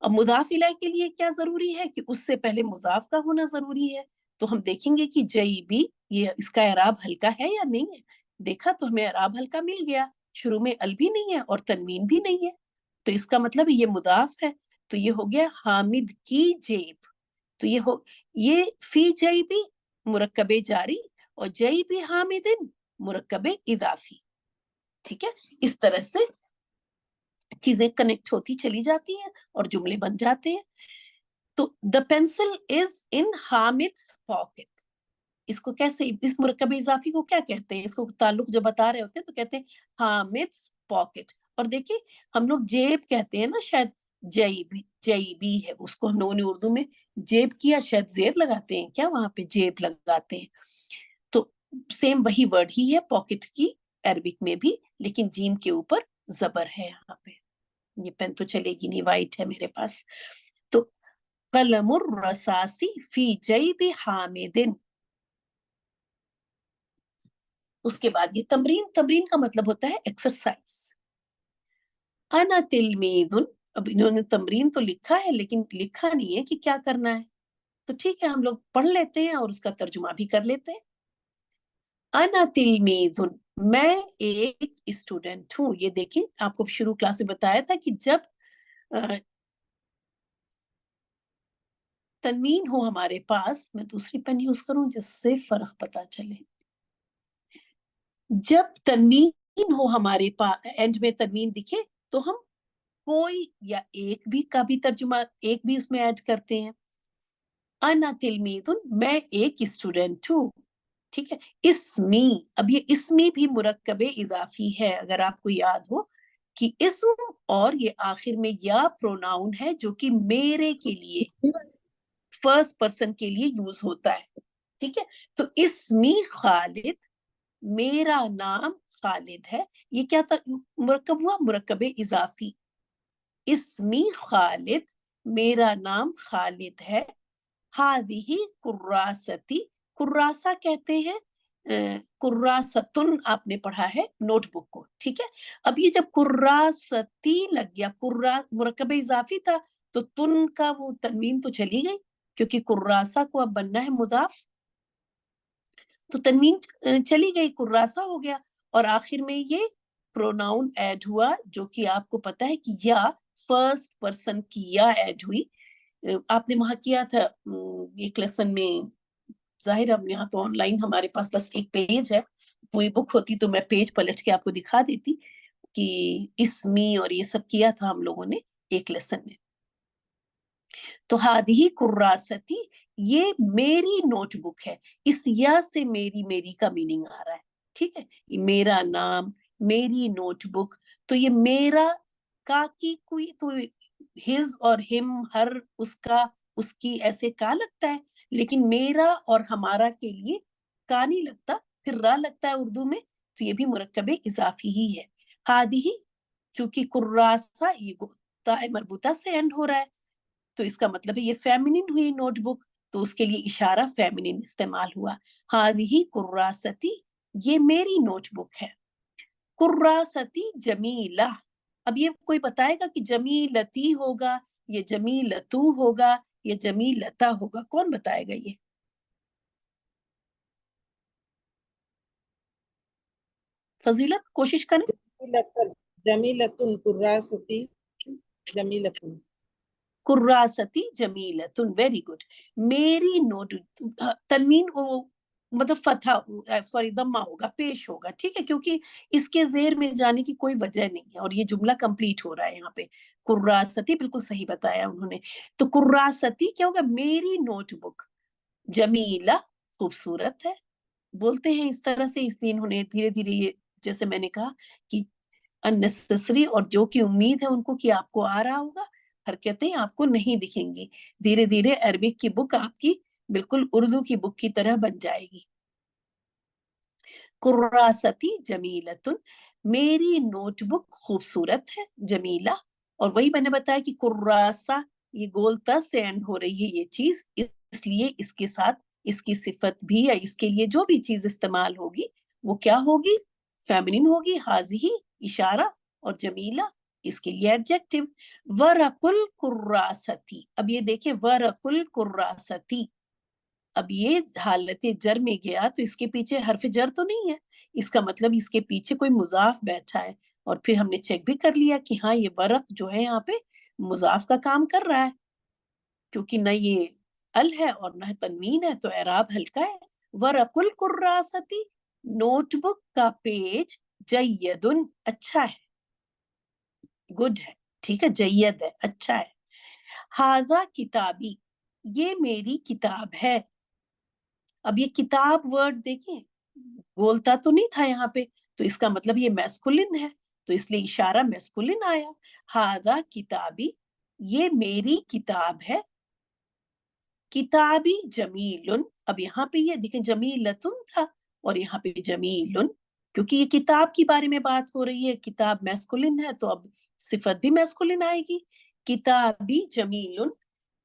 अब मुजाफ इलैह के लिए क्या जरूरी है कि उससे पहले मुजाफ का होना जरूरी है। तो हम देखेंगे कि जईबी, ये इसका एराब हल्का है या नहीं है। देखा तो हमें एराब हल्का मिल गया, शुरू में अल भी नहीं है और तनवीन भी नहीं है, तो इसका मतलब ये मुदाफ है। तो ये हो गया हामिद की जेब। तो ये फी जईबी मुरक्कबे जारी, और जईबी हामिदिन मुरक्कबे इदाफी, ठीक है। इस तरह से चीजें कनेक्ट होती चली जाती हैं और जुमले बन जाते हैं। तो the pencil is in Hamid's pocket, इसको कैसे, इस मुरक्कब इजाफी को क्या कहते हैं? इसको ताल्लुक जब बता रहे होते हैं तो कहते हैं हामिद्स पॉकेट। और देखिए हम लोग जेब कहते हैं ना शायद, जईबी है, उसको हम लोगों ने उर्दू में जेब किया, शायद जेर लगाते हैं क्या, वहां पे जेब लगाते हैं, तो सेम वही वर्ड ही है पॉकेट की अरबिक में भी, लेकिन जीम के ऊपर जबर है यहाँ पे। ये पेन तो चलेगी नहीं, वाइट है मेरे पास। तो कलमुर रसासी फी जईबी हामिदिन। उसके बाद ये तमरीन, तमरीन का मतलब होता है एक्सरसाइज। अना तिलमीदुन, अब इन्होंने तमरीन तो लिखा है लेकिन लिखा नहीं है कि क्या करना है, तो ठीक है हम लोग पढ़ लेते हैं और उसका तर्जुमा भी कर लेते हैं। अना तिलमीदुन, मैं एक स्टूडेंट हूँ। ये देखिए आपको शुरू क्लास में बताया था कि जब तनवीन हो हमारे पास, मैं दूसरी पेन यूज करूं जिससे फर्क पता चले, जब तनवीन हो हमारे पास, एंड में तनवीन दिखे, तो हम कोई या एक भी का भी तर्जुमा, एक भी उसमें ऐड करते हैं। अना तिलमीदुन, मैं एक स्टूडेंट हूँ, ठीक है। इसमी, अब ये इसमी भी मुरक्कबे इजाफी है, अगर आपको याद हो कि इस्म और ये आखिर में या प्रोनाउन है जो कि मेरे के लिए, फर्स्ट पर्सन के लिए यूज होता है, ठीक है। तो इसमी खालिद, मेरा नाम खालिद है, ये क्या था, मुरक्कब हुआ, मुरक्कबे इजाफी। इसमी खालिद, मेरा नाम खालिद है। हादिही कुर्रासती, कुर्रासा कहते हैं, कुर्रासतुन आपने पढ़ा है नोटबुक को, ठीक है। अब ये जब कुर्रासती लग गया, कुर्रा मुरक्कब इजाफी था, तो तुन का वो तनवीन तो चली गई, क्योंकि कुर्रासा को अब बनना है मुदाफ, तो तनवीन चली गई, कुर्रासा हो गया। और आखिर में ये प्रोनाउन ऐड हुआ, जो कि आपको पता है कि या फर्स्ट पर्सन की या ऐड हुई। आपने वहां किया था एक लेसन में, जाहिर अब यहाँ तो ऑनलाइन हमारे पास बस एक पेज है, पूरी बुक होती तो मैं पेज पलट के आपको दिखा देती कि इसमी और ये सब किया था हम लोगों ने एक लेसन में। तो हादी कुर्रासती, ये मेरी नोटबुक है, इस या से मेरी, मेरी का मीनिंग आ रहा है, ठीक है। मेरा नाम, मेरी नोटबुक, तो ये मेरा का की कोई तो हिज और हिम, हर, उसका, उसकी, ऐसे का लगता है, लेकिन मेरा और हमारा के लिए का नहीं लगता, फिर रा लगता है उर्दू में, तो ये भी मुरक्कबे इजाफी ही है। हादी, चूंकि कुर्रासा ये ताए मरबूता से एंड हो रहा है, तो इसका मतलब है ये फेमिनिन हुई नोटबुक, तो उसके लिए इशारा फेमिनिन इस्तेमाल हुआ। हादिही कुर्रासती, ये मेरी नोटबुक है। कुर्रासती जमीला, अब ये कोई बताएगा कि जमीलती होगा, ये जमीलतू होगा, ये जमीलता होगा, कौन बताएगा ये? फजीलत कोशिश करें। जमीलतुन कुर्रासती जमीलतुन। कुर्रासती जमीलतुन, वेरी गुड। मेरी नोट, तनवीन को मतलब फतहा, सॉरी दम्मा होगा, पेश होगा, ठीक है, क्योंकि इसके जेर में जाने की कोई वजह नहीं है, और ये जुमला कंप्लीट हो रहा है यहाँ पे। कुर्रासती, बिल्कुल सही बताया उन्होंने। तो कुर्रासती क्या होगा, मेरी नोटबुक। जमीला, खूबसूरत है, बोलते हैं इस तरह से, इसलिए इन्होंने धीरे धीरे ये, जैसे मैंने कहा कि अननेसेसरी, और जो कि उम्मीद है उनको कि आपको आ रहा होगा, हरकतें आपको नहीं दिखेंगी, धीरे धीरे अरबिक की बुक आपकी बिल्कुल उर्दू की बुक की तरह बन जाएगी। कुर्रासती जमीलतुन, मेरी नोटबुक खूबसूरत है, जमीला। और वही मैंने बताया कि कुर्रासा, ये गोलता से एंड हो रही है ये चीज, इसलिए इसके साथ इसकी सिफत भी, या इसके लिए जो भी चीज इस्तेमाल होगी वो क्या होगी, फेमिनिन होगी। हाजिही इशारा, और जमीला इसके लिए एडजेक्टिव। वरकुल कुर्रासती, अब ये देखिए वरकुल कुर्रासती, अब ये हालत जर में गया, तो इसके पीछे हर्फ जर तो नहीं है, इसका मतलब इसके पीछे कोई मुजाफ बैठा है, और फिर हमने चेक भी कर लिया कि हाँ ये वरक जो है यहाँ पे मुजाफ का काम कर रहा है, क्योंकि न ये अल है और न तनवीन है, तो एराब हल्का है। वरकुल कुर्रासती, नोटबुक का पेज जय्यदुन, अच्छा है, गुड है, ठीक है, जय्यद है, अच्छा है। हाजा किताबी, ये मेरी किताब है। अब ये किताब वर्ड देखिए, बोलता तो नहीं था यहाँ पे, तो इसका मतलब ये मैस्कुलिन है, तो इसलिए इशारा मैस्कुलिन आया। हादा किताबी, یہ میری کتاب ہے. کتابی جمیلن، اب یہاں پہ یہ دیکھیں جمیلتن تھا اور یہاں پہ جمیلن، کیونکہ یہ کتاب کے بارے میں بات ہو رہی ہے، کتاب میسکولن ہے تو اب صفت بھی میسکولن آئے گی. کتابی جمیلن،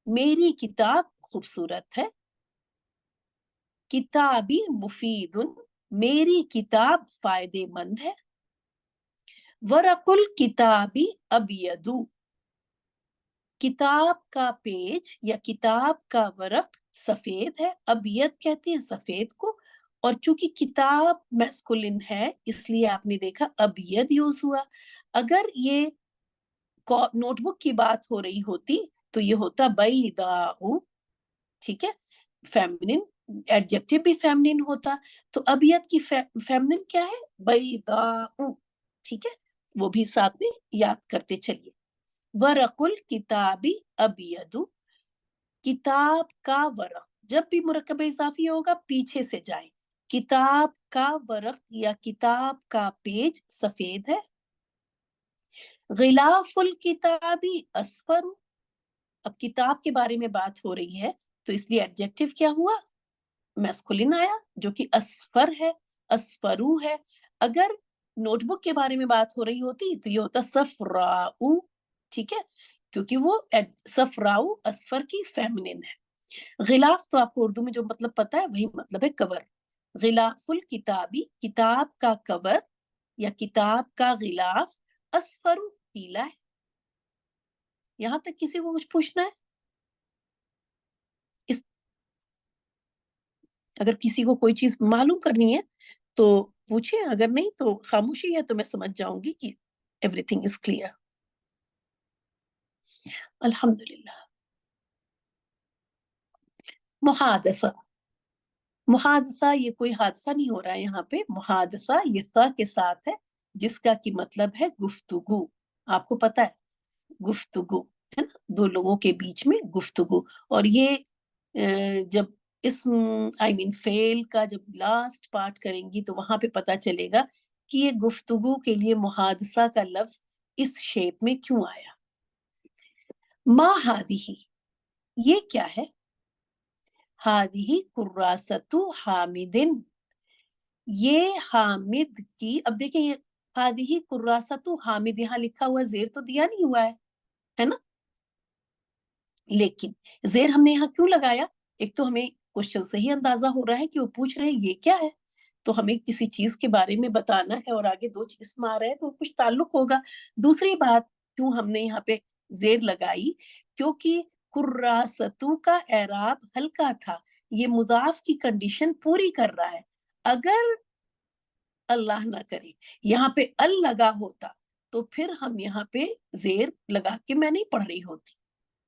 میری کتاب خوبصورت ہے. کتابی مفیدن، میری کتاب فائدے مند ہے. ورق الکتابی ابیدو، کتاب کا پیج یا کتاب کا ورق سفید ہے. ابید کہتے ہیں سفید کو، اور چونکہ کتاب میسکولن ہے اس لیے آپ نے دیکھا ابید یوز ہوا. اگر یہ نوٹ بک کی بات ہو رہی ہوتی تو یہ ہوتا بیضاء، ٹھیک ہے، فیمنن، ایڈجیکٹو بھی فیمنن ہوتا. تو ابیت کی فیمنن کیا ہے؟ بیضاء، ٹھیک ہے، وہ بھی ساتھ میں یاد کرتے چلیے. ورق الکتابی ابید، کتاب کا ورق، جب بھی مرکب اضافی ہوگا پیچھے سے جائیں. کتاب کا ورق یا کتاب کا پیج سفید ہے. غلاف الکتابی اصفر، اب کتاب کے بارے میں بات ہو رہی ہے تو اس لیے ایڈجیکٹو کیا ہوا؟ میسکولن آیا جو کہ اصفر ہے، اصفرو ہے. اگر نوٹ بک کے بارے میں بات ہو رہی ہوتی تو یہ ہوتا صفراؤ، ٹھیک ہے، کیونکہ وہ صفراؤ اصفر کی فیمنن ہے. غلاف تو آپ کو اردو میں جو مطلب پتا ہے وہی مطلب ہے کور. غلاف الکتابی، کتاب کا کور یا کتاب کا غلاف، اصفر پیلا ہے. یہاں تک کسی کو کچھ پوچھنا ہے؟ اگر کسی کو کوئی چیز معلوم کرنی ہے تو پوچھیں، اگر نہیں تو خاموشی ہے تو میں سمجھ جاؤں گی کہ ایوری تھنگ از کلیئر. الحمدللہ. محادثہ، محادثہ یہ کوئی حادثہ نہیں ہو رہا ہے یہاں پہ. محادثہ یہ تا کے ساتھ ہے جس کا کی مطلب ہے گفتگو. آپ کو پتا ہے گفتگو ہے نا، دو لوگوں کے بیچ میں گفتگو. اور یہ جب اسم فعل کا جب لاسٹ پارٹ کریں گی تو وہاں پہ پتا چلے گا کہ یہ گفتگو کے لیے محادثہ کا لفظ اس شیپ میں کیوں آیا. ما ہادیہی، یہ کیا ہے؟ ہادیہی کراست حامدن، یہ حامد کی، اب دیکھیں یہ ہادیہی کراست حامد، یہاں لکھا ہوا زیر تو دیا نہیں ہوا ہے نا، لیکن زیر ہم نے یہاں کیوں لگایا؟ ایک تو ہمیں کوشچن سے ہی اندازہ ہو رہا ہے کہ وہ پوچھ رہے ہیں یہ کیا ہے، تو ہمیں کسی چیز کے بارے میں بتانا ہے اور آگے دو چیز میں آ رہا ہے تو کچھ تعلق ہوگا. دوسری بات کیوں ہم نے یہاں پہ زیر لگائی؟ کیونکہ کراستو کا اعراب ہلکا تھا، یہ مضاف کی کنڈیشن پوری کر رہا ہے. اگر اللہ نہ کرے یہاں پہ ال لگا ہوتا تو پھر ہم یہاں پہ زیر لگا کے میں نہیں پڑھ رہی ہوتی،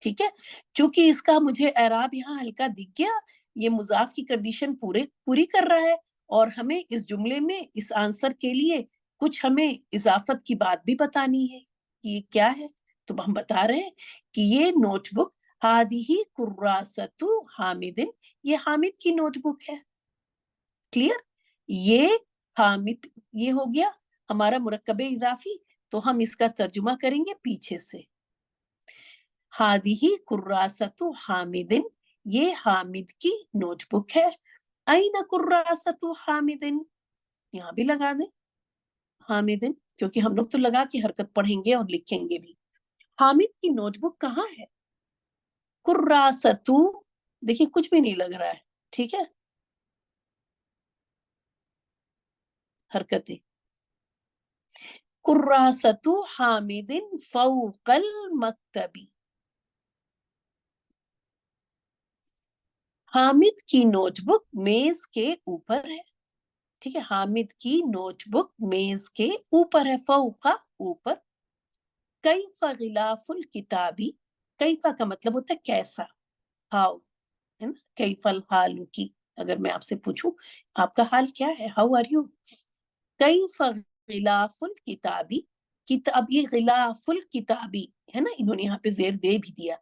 ٹھیک ہے. چونکہ اس کا مجھے اعراب یہاں ہلکا دکھ گیا، یہ مضاف کی کنڈیشن پوری کر رہا ہے، اور ہمیں اس جملے میں اس آنسر کے لیے کچھ ہمیں اضافت کی بات بھی بتانی ہے کہ یہ کیا ہے. تو ہم بتا رہے ہیں کہ یہ نوٹ بک ہادیہی کراست حامدن، یہ حامد کی نوٹ بک ہے. کلیئر؟ یہ حامد، یہ ہو گیا ہمارا مرکب اضافی. تو ہم اس کا ترجمہ کریں گے پیچھے سے. ہادیہی کراست حامدن، یہ حامد کی نوٹ بک ہے. این کراست حامدن، یہاں بھی لگا دیں حامدن، کیونکہ ہم لوگ تو لگا کے حرکت پڑھیں گے اور لکھیں گے بھی. حامد کی نوٹ بک کہاں ہے؟ کراست، دیکھیں کچھ بھی نہیں لگ رہا ہے، ٹھیک ہے، حرکتیں. کراست حامدن فوق المکتبی، حامد کی نوٹ بک میز کے اوپر ہے، ٹھیک ہے، حامد کی نوٹ بک میز کے اوپر ہے، فوقا اوپر. کیف غلاف الکتابی، کیفا کا مطلب ہوتا ہے کیسا، ہاؤ، ہے نا. کیف الحال کی، اگر میں آپ سے پوچھوں آپ کا حال کیا ہے، ہاؤ آر یو. کیف غلاف الکتابی، اب یہ غلاف الکتابی ہے نا، انہوں نے یہاں پہ زیر دے بھی دیا.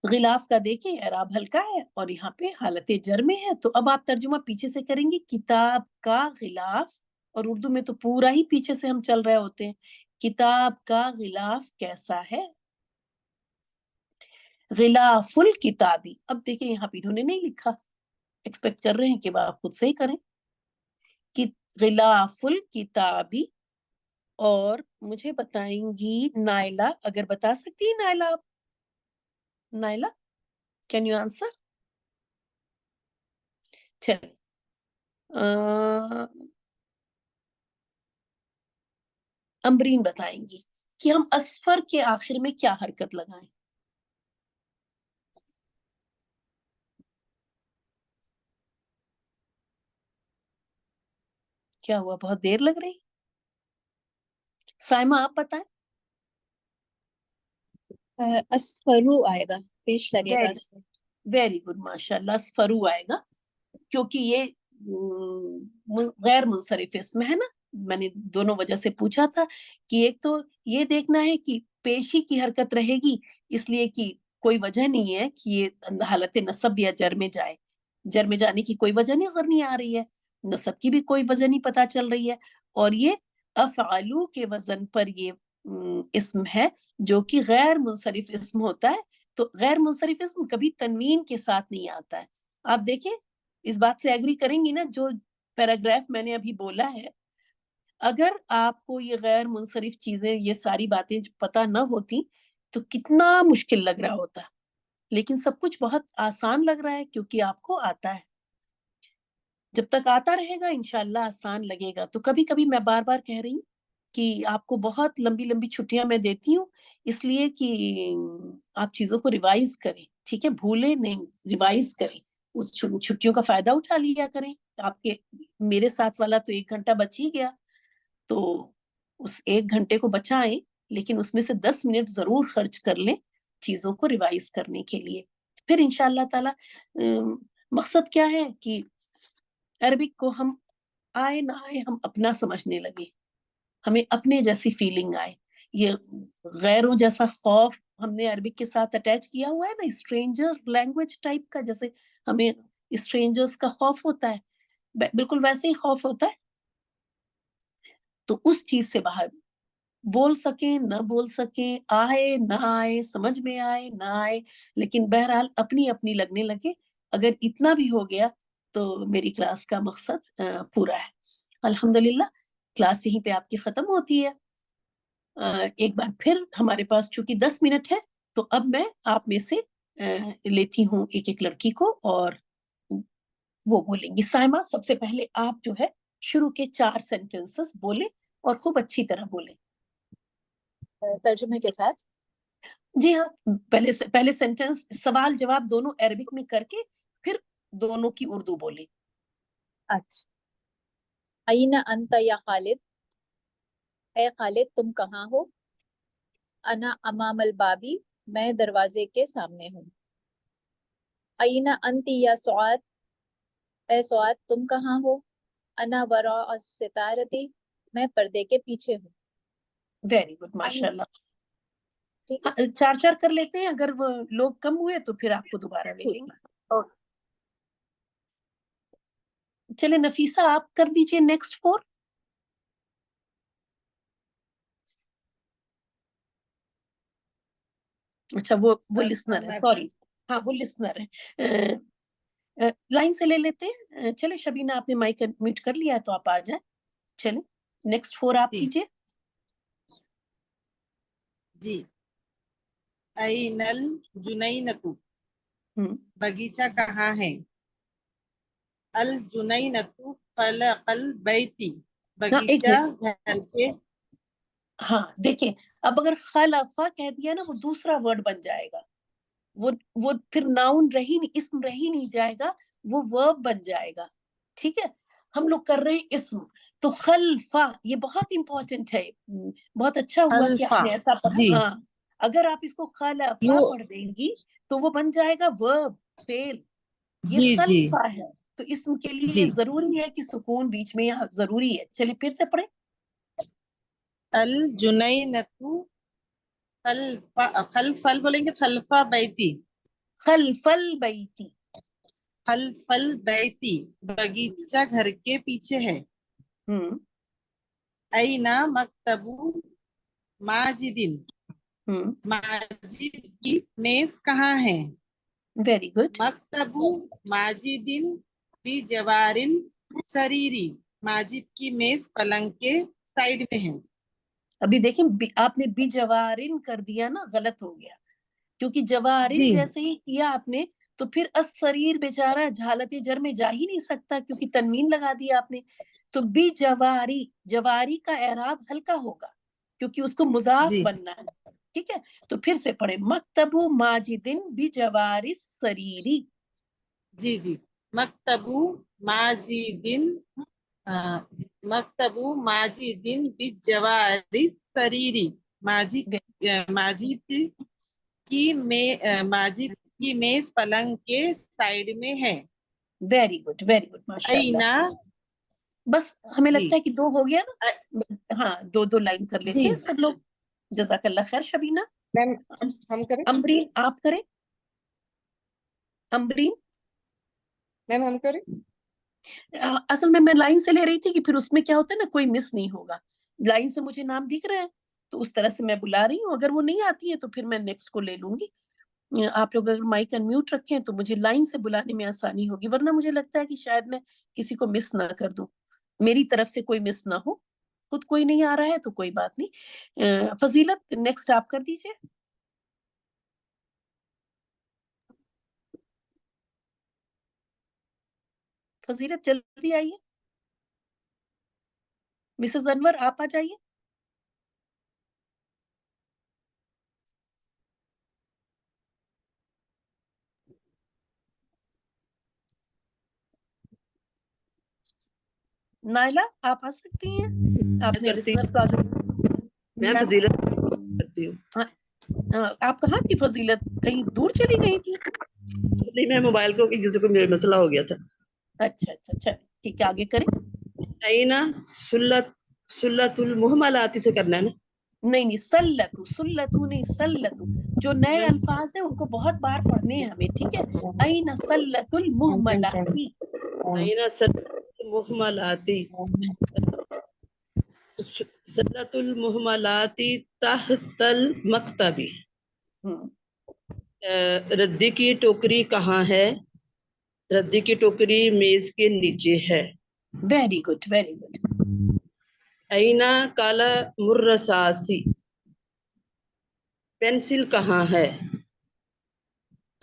غلاف کا دیکھیں اعراب ہلکا ہے اور یہاں پہ حالت جر میں ہے. تو اب آپ ترجمہ پیچھے سے کریں گے، کتاب کا غلاف، اور اردو میں تو پورا ہی پیچھے سے ہم چل رہے ہوتے ہیں. کتاب کا غلاف کیسا ہے؟ गिलाफुल किताबी, अब देखिए यहाँ पे इन्होंने नहीं लिखा, एक्सपेक्ट कर रहे हैं कि आप खुद से ही करें कि गिलाफुल किताबी। और मुझे बताएंगी नायला, अगर बता सकती है नायला आप? Naila, can you answer? चल, अम्बरीन बताएंगी कि हम असफर के आखिर में क्या हरकत लगाएं। क्या हुआ, बहुत देर लग रही? साइमा आप बताएं। असफरू आएगा, पेश लगेगा असफर। वेरी गुड, माशाल्लाह, असफरू आएगा, क्योंकि ये गैर मुंसरिफ इसमें है ना। मैंने दोनों वजह से पूछा था कि एक तो ये देखना है कि पेशी की हरकत रहेगी, इसलिए कि कोई वजह नहीं है कि ये हालत नसब या जर में जाए, जर में जाने की कोई वजह नजर नहीं आ रही है, नसब की भी कोई वजह नहीं पता चल रही है। और ये अफ़अलू के वजन पर ये इस्म है जो कि गैर मुंसरिफ इस्म होता है। तो गैर मुंसरिफ इस्म कभी तनवीन के साथ नहीं आता है। आप देखें, इस बात से एग्री करेंगी ना, जो पैराग्राफ मैंने अभी बोला है, अगर आपको ये गैर मुंसरिफ चीजें, ये सारी बातें पता न होती तो कितना मुश्किल लग रहा होता, लेकिन सब कुछ बहुत आसान लग रहा है क्योंकि आपको आता है। जब तक आता रहेगा इंशाल्लाह आसान लगेगा। तो कभी कभी मैं बार बार कह रही हूँ कि आपको बहुत लंबी लंबी छुट्टियां मैं देती हूँ, इसलिए कि आप चीजों को रिवाइज करें, ठीक है, भूले नहीं, रिवाइज करें, उस छुट्टियों का फायदा उठा लिया करें। आपके मेरे साथ वाला तो 1 घंटा बच ही गया, तो उस 1 घंटे को बचाएं, लेकिन उसमें से 10 मिनट जरूर खर्च कर लें चीजों को रिवाइज करने के लिए। फिर इंशाल्लाह ताला मकसद क्या है कि अरबिक को हम आए ना आए हम अपना समझने लगे, हमें अपने जैसी फीलिंग आए। ये गैरों जैसा खौफ हमने अरबिक के साथ अटैच किया हुआ है ना, स्ट्रेंजर लैंग्वेज टाइप का, जैसे हमें स्ट्रेंजर्स का खौफ होता है, बिल्कुल वैसे ही खौफ होता है। तो उस चीज से बाहर, बोल सके न बोल सके, आए ना आए, समझ में आए ना आए, लेकिन बहरहाल अपनी अपनी लगने लगे। अगर इतना भी हो गया तो मेरी क्लास का मकसद पूरा है। अल्हम्दुलिल्लाह, क्लास यहीं पे आपकी खत्म होती है। एक बार फिर हमारे पास चूंकि 10 मिनट है, तो अब मैं आप में से लेती हूँ एक एक लड़की को और वो बोलेंगी। साइमा, सबसे पहले आप जो है शुरू के 4 सेंटेंसेस बोले और खूब अच्छी तरह बोले। तर्जुमे के साथ। जी हाँ, पहले सेंटेंस सवाल जवाब दोनों अरबिक में करके फिर दोनों की उर्दू बोले। अच्छा, अयना अंता या खालिद, ए खालिद तुम कहाँ हो? अना अमामल बाबी, मैं दरवाजे के सामने हूँ। अयना अंती या सुआद, ए सुआद तुम कहाँ हो? अना वरा सितारती, मैं पर्दे के पीछे हूँ। वेरी गुड, माशाल्लाह। ठीक है, हाँ, 4-4 कर लेते हैं, अगर वो लोग कम हुए तो फिर आपको दोबारा ले ठीक। लेंगे। ओके, चले नफीसा, आप कर दीजिए नेक्स्ट 4। अच्छा, वो लिसनर है, सॉरी। हाँ, वो लिसनर है, लाइन से ले लेते हैं। चले शबीना, आपने माइक म्यूट कर लिया है तो आप आ जाए। चले नेक्स्ट 4 आप जी कीजिए। जी। ऐनल जुनैनतु, बगीचा कहाँ है? अल जुनैनतु खलकल बैती, हाँ, एक बगीचा मिनट। घर के। हाँ, देखिए, अब अगर खलफा कह दिया ना, वो दूसरा वर्ड बन जाएगा। वो फिर नाउन रही नहीं, इसम रही नहीं जाएगा, वो वर्ब बन जाएगा। ठीक है, हम लोग कर रहे हैं इसम। तो खलफा ये बहुत इंपॉर्टेंट है। बहुत अच्छा हुआ कि अल्फा, आपने ऐसा पढ़ा। जी। हाँ, अगर आप इसको खलफा वो, पढ़ देंगी तो वो बन जाएगा वर्ब, फेल। ये जी जी खलफा है, तो इसम के लिए जी। जरूरी है कि सुकून बीच में यहाँ जरूरी है। चलिए फिर से पढ़े। अल जुनैनतु खल्फा, खल्फल बोलेंगे, खल्फा बैती, खलफल बैती। खल्फल बैती, बगीचा घर के पीछे है। हम्म ऐना मकतबु माजिदिन, माजिद की मेज कहाँ है? Very good. मकतबु माजिदिन बी जवारिन सरीरी, माजिद की मेज पलंग के साइड में है। अभी देखिए आपने बी जवारिन कर दिया ना, गलत हो गया, क्योंकि जवारिन जैसे ही किया आपने तो फिर असरीर बेचारा हालत जर में जा ही नहीं सकता, क्योंकि तनवीन लगा दिया आपने। तो बी जवारी, जवारी का एराब हल्का होगा क्योंकि उसको मुजाफ बनना है। ठीक है, तो फिर से पढ़े, मकतबु माजिदिन बी जवारी सरीरी। जी जी, मकतबु माजिदिन, मकतबु माजिदिन बी जवारी सरीरी, माजिद माजिद माजिद की मेज पलंग के साइड में है। वेरी गुड माशाल्लाह। आईना, बस हमें जी लगता है कि 2 हो गया ना। हाँ, 2 लाइन कर लेते जी हैं सब लोग। जज़ाकल्लाह खैर। शबीना, मैम हम करें? अम्बरीन आप करें। अम्बरीन, मैम हम करें? असल में मैं लाइन से ले रही थी कि फिर उसमें क्या होता है ना, कोई मिस नहीं होगा। लाइन से मुझे नाम दिख रहा है तो उस तरह से मैं बुला रही हूँ, अगर वो नहीं आती है तो फिर मैं नेक्स्ट को ले लूंगी। आप लोग अगर माइक अनम्यूट रखें तो मुझे लाइन से बुलाने में आसानी होगी, वरना मुझे लगता है कि शायद मैं किसी को मिस ना कर दूं, मेरी तरफ से कोई मिस ना हो। खुद कोई नहीं आ रहा है तो कोई बात नहीं। फजीलत, नेक्स्ट आप कर दीजिए। फजीलत जल्दी आइए। मिसेस अनवर आप आ जाइए। नायला आप आ सकती हैं। आपने रिस्नर को आगे। मैं फजीलत करती हूँ। आप कहाँ थी फजीलत, कहीं दूर चली गई थी? नहीं, मैं मोबाइल को किसी को मेरा मसला हो गया था। अच्छा, ठीक है, आगे करें। आईना सुल्लतुल मुहमलाती से करना है ना? नहीं, सुल्लतु नहीं, सल्लतु। जो नए अल्फाज है उनको बहुत बार पढ़ने हैं हमें, ठीक है। अईना सल्लतुल मुहमलाती। आईना सल्लतुल मुहमलाती, सल्लतुल मुहमलाती तहतल मक्तबी। रद्दी की टोकरी कहाँ है? रद्दी की टोकरी मेज के नीचे है। Very good. आईना काला मुर्रसासी, पेंसिल कहाँ है?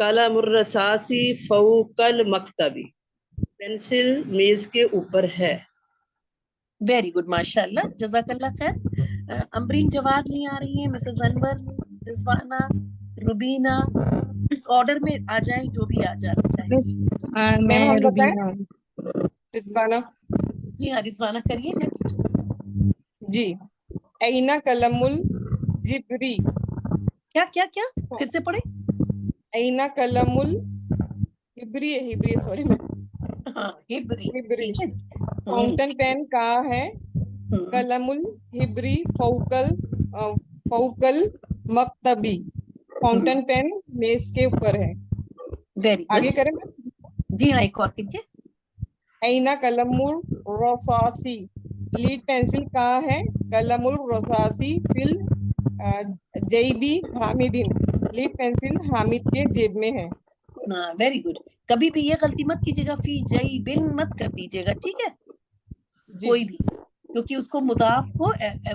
काला मुर्रसासी फौकल मक्तबी, पेंसिल मेज के ऊपर है। वेरी गुड माशाल्लाह, जज़ाकल्लाह खैर। अम्बरीन जवाब नहीं आ रही है, मिसेस अनवर, रिजवाना, रुबीना, इस ऑर्डर में आ जाए जो भी आ जाना चाहे। मैम हम बताएं? रिजवाना जी हाँ, रिजवाना करिए नेक्स्ट। जी। ऐना कलमुल जिब्री, क्या फिर से पढ़े। ऐना कलमुल हिब्री सॉरी मैम, हाँ, हिब्री, हिब्री। ठीक है। फाउंटेन पेन कहाँ है? कलमुल हिब्री फौकल मक्तबी, फाउंटेन पेन मेज के ऊपर है। वेरी आगे गुड। करें मैम? जी हाँ, एक और कीजिए। ऐना कलमुल रसासी, लीड पेंसिल कहाँ है? कलमुल रसासी फिल जेबी हामिदिन, लीड पेंसिल हामिद के जेब में है। Very good. कभी भी ये गलती मत कीजिएगा, फी जई बिन मत कर दीजिएगा, ठीक है, कोई भी, क्योंकि उसको मुदाफ को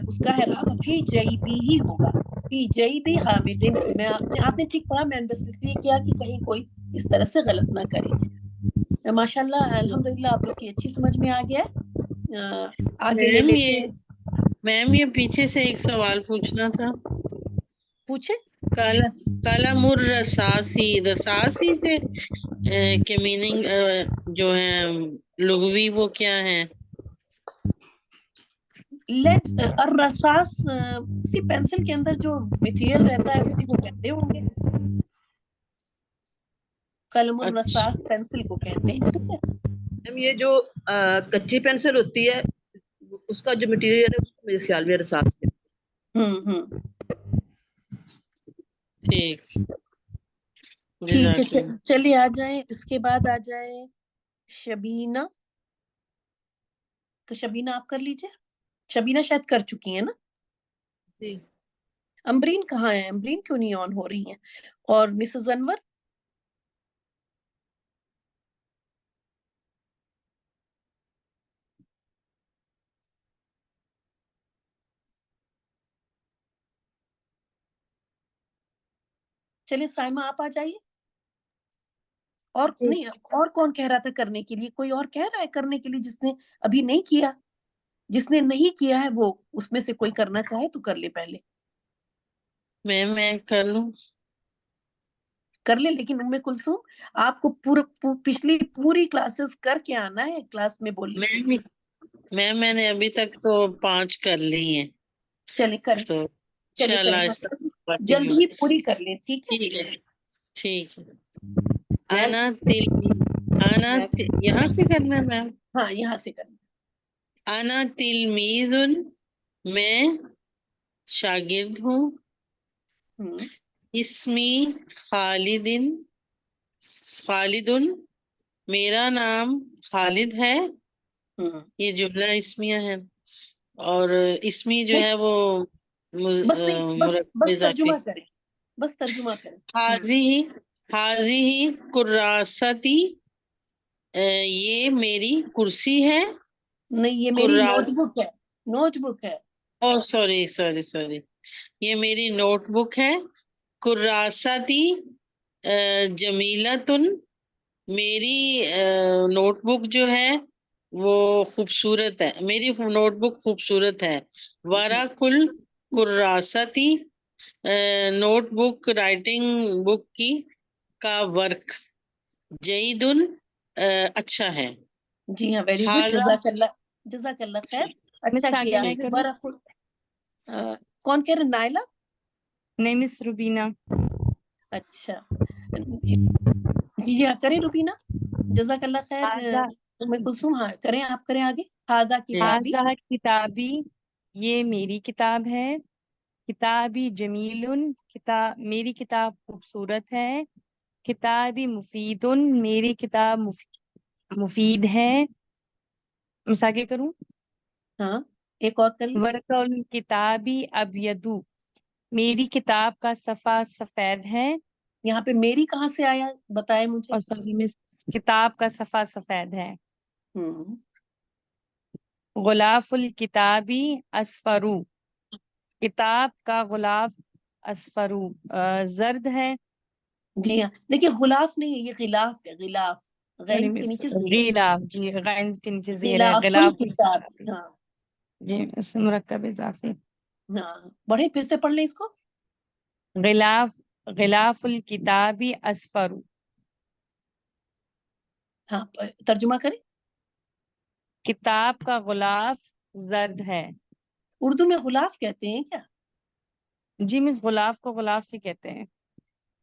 उसका एराब फी जई बी ही होगा। फी जई बी हामिदिन, मैं आपने ठीक पढ़ा, मैंने बस इसलिए किया कि कहीं कोई इस तरह से गलत ना करे। माशाल्लाह अल्हम्दुलिल्लाह आप लोग की अच्छी समझ में आ गया। आगे ले लेते हैं। मैम ये पीछे से एक सवाल पूछना था। पूछे। काला मुर रसासी, रसासी से के मीनिंग जो है लुगवी वो क्या है? लेट और रसास, उसी पेंसिल के अंदर जो मटेरियल रहता है उसी को कहते होंगे। कलमुर रसास पेंसिल को कहते हैं, ठीक है। मैम ये जो कच्ची पेंसिल होती है उसका जो मटेरियल है उसको मेरे ख्याल में रसास कहते हैं। ठीक है, चलिए आ जाए, इसके बाद आ जाए शबीना। तो शबीना आप कर लीजिए। शबीना शायद कर चुकी है ना? जी। امبرین کہاں ہے؟ امبرین کیوں نہیں آن ہو رہی ہیں؟ اور مسز انور؟ چلیے سائمہ آپ آ جائیے. اور نہیں، اور کون کہہ رہا تھا کرنے کے لیے؟ کوئی اور کہہ رہا ہے کرنے کے لیے جس نے ابھی نہیں کیا؟ جس نے نہیں کیا ہے وہ اس میں سے کوئی کرنا چاہے تو کر لے پہلے. میں کر لوں. کر لے، لیکن ام کلثوم آپ کو پچھلی پوری کلاسز کر کے آنا ہے کلاس میں بولنے کے لیے. میں نے ابھی تک تو 5 کر لی ہیں. چلے کریں، تو چلے کریں، انشاءاللہ جلدی ہی پوری کر لیں. ٹھیک ہے، ٹھیک ہے ٹھیک ہے. آنا یہاں سے کرنا میم. ہاں یہاں سے کرنا. آنا تلمیذ، میں شاگرد ہوں. اسمی خالد، میرا نام خالد ہے. یہ جملہ اسمیہ ہے. اور اسمی جو ہے وہ مرکب بس اضافی. ترجمہ کریں، بس ترجمہ کریں. حاضی کراستی، یہ میری کرسی ہے. نہیں، یہ میری نوٹ بک ہے. نوٹ بک ہے. سوری یہ میری نوٹ بک ہے. کراستی جمیلتن، میری نوٹ بک جو ہے وہ خوبصورت ہے. میری نوٹ بک خوبصورت ہے. ورقل کراستی، نوٹ بک رائٹنگ بک کی کا ورک. جیدن، اچھا ہے. جی ہاں، ویری گڈ. جزاک اللہ خیر. اچھا کیا. کون کہہ رہے؟ نائلہ؟ نہیں مس روبینہ. اچھا جی ہاں کریں روبینہ. جزاک اللہ خیر. ام کلثوم ہاں کریں، آپ کریں آگے. ہاذا کتابی، یہ میری کتاب ہے. کتابی جمیل، میری کتاب خوبصورت ہے. کتابی مفیدن، میری کتاب مفید ہے. مساگے کروں؟ ہاں ایک اور کر لیں. ورقل کتابی ابیدو، میری کتاب کا صفحہ سفید ہے. یہاں پہ میری کہاں سے آیا بتائیں مجھے. اور سوری مس، کتاب کا صفحہ سفید ہے. غلاف الکتابی اسفرو، کتاب کا غلاف اسفرو زرد ہے. جی ہاں دیکھیے غلاف نہیں ہے، یہ غلاف ہے. غلاف غین کے نیچے زیر. غلاف، جی غین کے نیچے زیر ہے. غلاف غلاف الکتاب. ہاں جی اس مرکب اضافی. ہاں بڑھے پھر سے پڑھ لیں اس کو. غلاف الکتابی اسفرو. ہاں ترجمہ کریں. کتاب کا غلاف زرد ہے. اردو میں غلاف کہتے ہیں کیا؟ جی مس غلاف کو غلاف ہی کہتے ہیں،